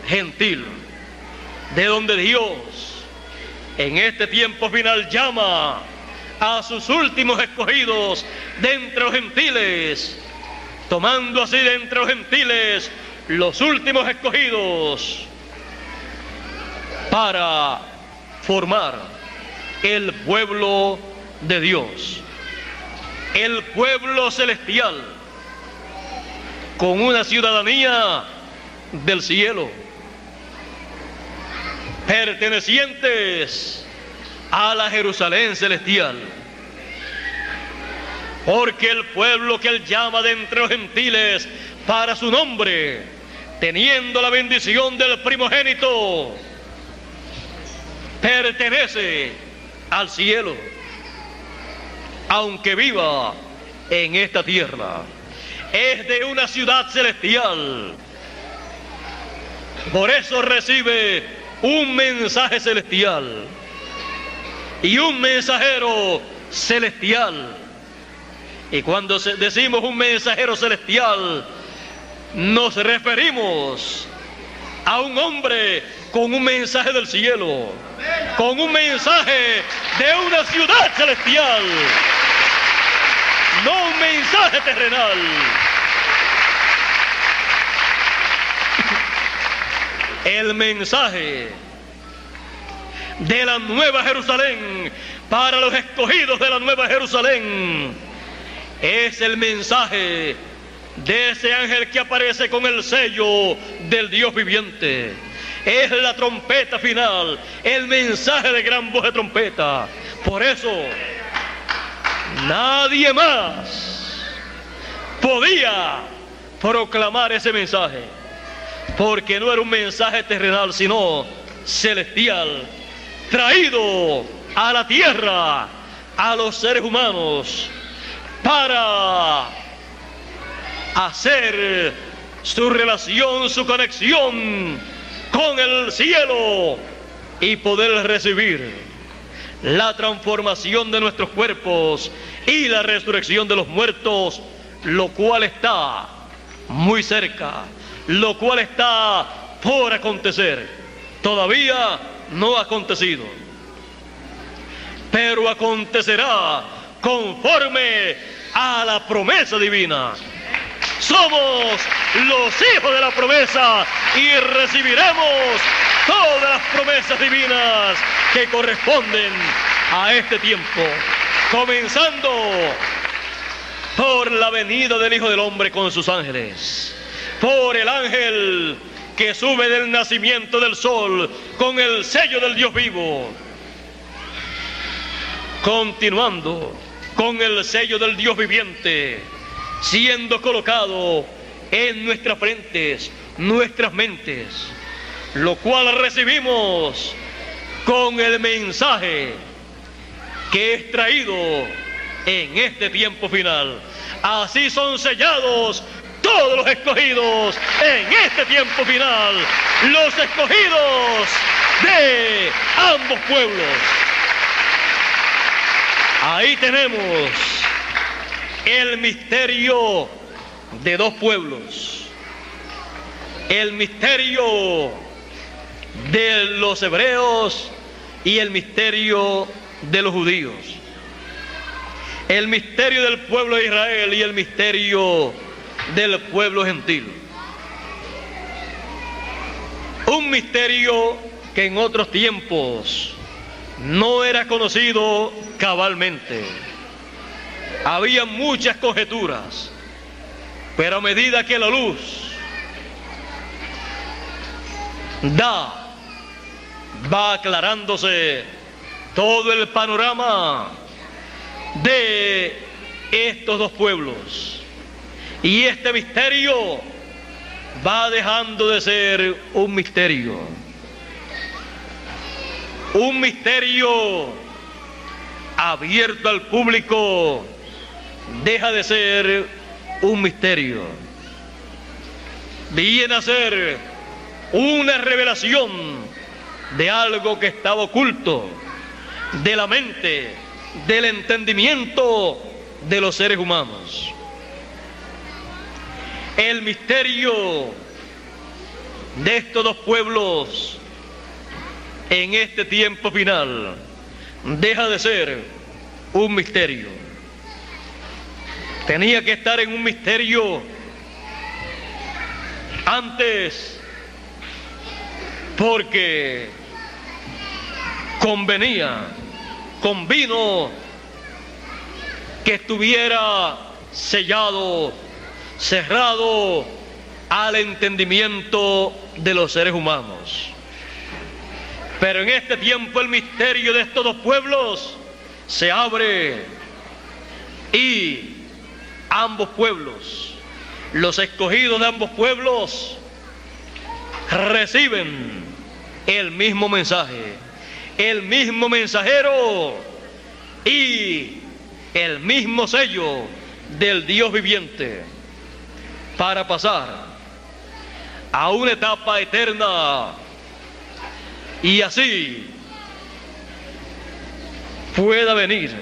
gentil, de donde Dios en este tiempo final llama a sus últimos escogidos de entre los gentiles, tomando así de entre los gentiles los últimos escogidos para formar el pueblo de Dios, el pueblo celestial, con una ciudadanía del cielo, pertenecientes a la Jerusalén celestial, porque el pueblo que él llama de entre los gentiles para su nombre, teniendo la bendición del primogénito, pertenece al cielo, aunque viva en esta tierra. Es de una ciudad celestial, por eso recibe un mensaje celestial y un mensajero celestial. Y cuando decimos un mensajero celestial, nos referimos a un hombre con un mensaje del cielo, con un mensaje de una ciudad celestial, no un mensaje terrenal. El mensaje de la Nueva Jerusalén para los escogidos de la Nueva Jerusalén es el mensaje de ese ángel que aparece con el sello del Dios viviente. Es la trompeta final, el mensaje de gran voz de trompeta. Por eso nadie más podía proclamar ese mensaje, porque no era un mensaje terrenal, sino celestial, traído a la tierra a los seres humanos para hacer su relación, su conexión con el cielo y poder recibir la transformación de nuestros cuerpos y la resurrección de los muertos, lo cual está muy cerca, lo cual está por acontecer. Todavía no ha acontecido, pero acontecerá conforme a la promesa divina. Somos los hijos de la promesa y recibiremos todas las promesas divinas que corresponden a este tiempo, comenzando por la venida del Hijo del Hombre con sus ángeles, por el ángel que sube del nacimiento del sol con el sello del Dios vivo, continuando con el sello del Dios viviente, siendo colocado en nuestras frentes, nuestras mentes, lo cual recibimos con el mensaje que es traído en este tiempo final. Así son sellados todos los escogidos en este tiempo final, los escogidos de ambos pueblos. Ahí tenemos el misterio de dos pueblos, el misterio de los hebreos y el misterio de los judíos, el misterio del pueblo de Israel y el misterio del pueblo gentil. Un misterio que en otros tiempos no era conocido cabalmente. Había muchas conjeturas, pero a medida que la luz va aclarándose todo el panorama de estos dos pueblos, y este misterio va dejando de ser un misterio abierto al público, deja de ser un misterio, viene a ser una revelación de algo que estaba oculto de la mente, del entendimiento de los seres humanos. El misterio de estos dos pueblos en este tiempo final deja de ser un misterio. Tenía que estar en un misterio antes, porque convino que estuviera sellado, cerrado al entendimiento de los seres humanos. Pero en este tiempo el misterio de estos dos pueblos se abre y ambos pueblos, los escogidos de ambos pueblos, reciben el mismo mensaje, el mismo mensajero y el mismo sello del Dios viviente, para pasar a una etapa eterna, y así pueda venir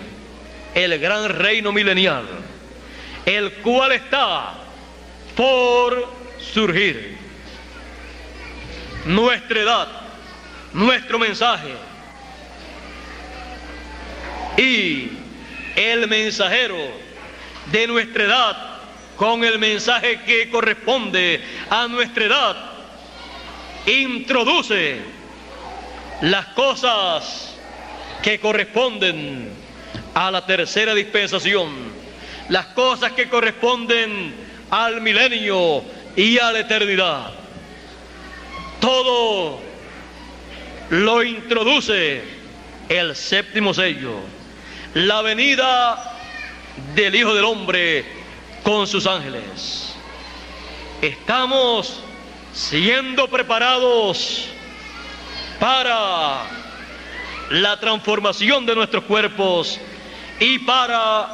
el gran reino milenial, el cual está por surgir. Nuestra edad, nuestro mensaje y el mensajero de nuestra edad con el mensaje que corresponde a nuestra edad introduce las cosas que corresponden a la tercera dispensación, las cosas que corresponden al milenio y a la eternidad. Todo lo introduce el séptimo sello, la venida del Hijo del Hombre con sus ángeles. Estamos siendo preparados para la transformación de nuestros cuerpos y para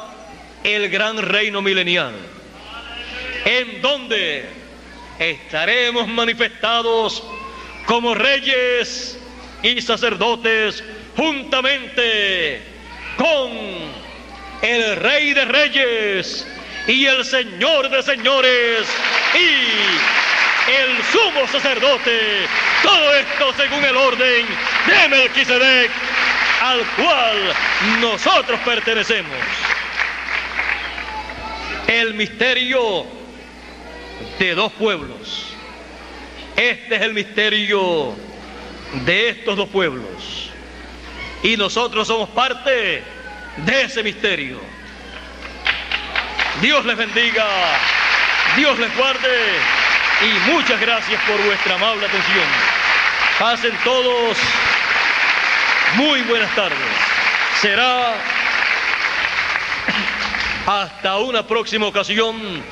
el gran reino milenial, en donde estaremos manifestados como reyes y sacerdotes juntamente con el Rey de Reyes y el Señor de Señores y el sumo sacerdote. Todo esto según el orden de Melquisedec, al cual nosotros pertenecemos. El misterio de dos pueblos. Este es el misterio de estos dos pueblos. Y nosotros somos parte de ese misterio. Dios les bendiga, Dios les guarde y muchas gracias por vuestra amable atención. Pasen todos muy buenas tardes. Será hasta una próxima ocasión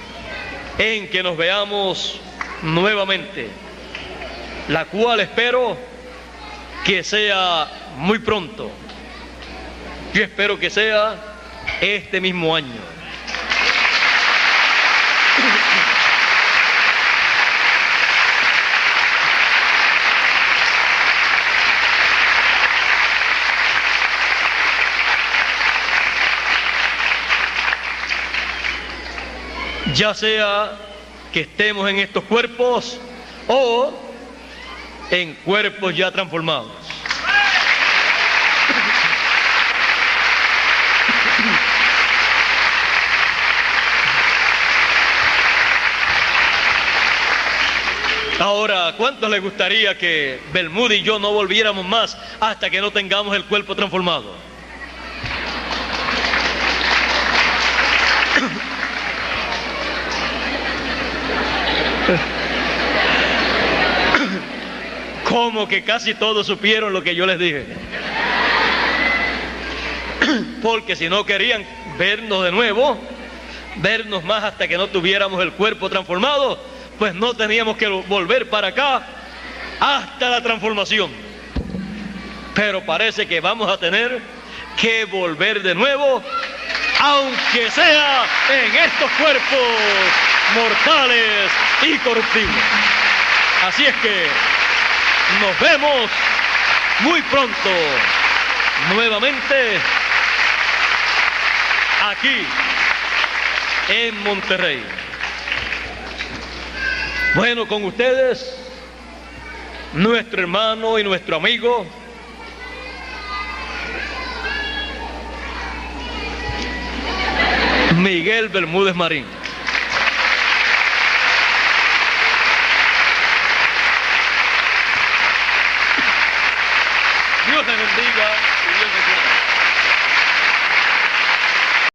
en que nos veamos nuevamente, la cual espero que sea muy pronto. Yo espero que sea este mismo año. Ya sea que estemos en estos cuerpos o en cuerpos ya transformados. Ahora, ¿cuántos les gustaría que Bermúdez y yo no volviéramos más hasta que no tengamos el cuerpo transformado? Como que casi todos supieron lo que yo les dije. Porque si no querían vernos de nuevo, vernos más hasta que no tuviéramos el cuerpo transformado, pues no teníamos que volver para acá hasta la transformación. Pero parece que vamos a tener que volver de nuevo, aunque sea en estos cuerpos mortales y corruptibles. Así es que nos vemos muy pronto nuevamente aquí en Monterrey. Bueno, con ustedes, nuestro hermano y nuestro amigo Miguel Bermúdez Marín. Dios les bendiga y Dios les guarde.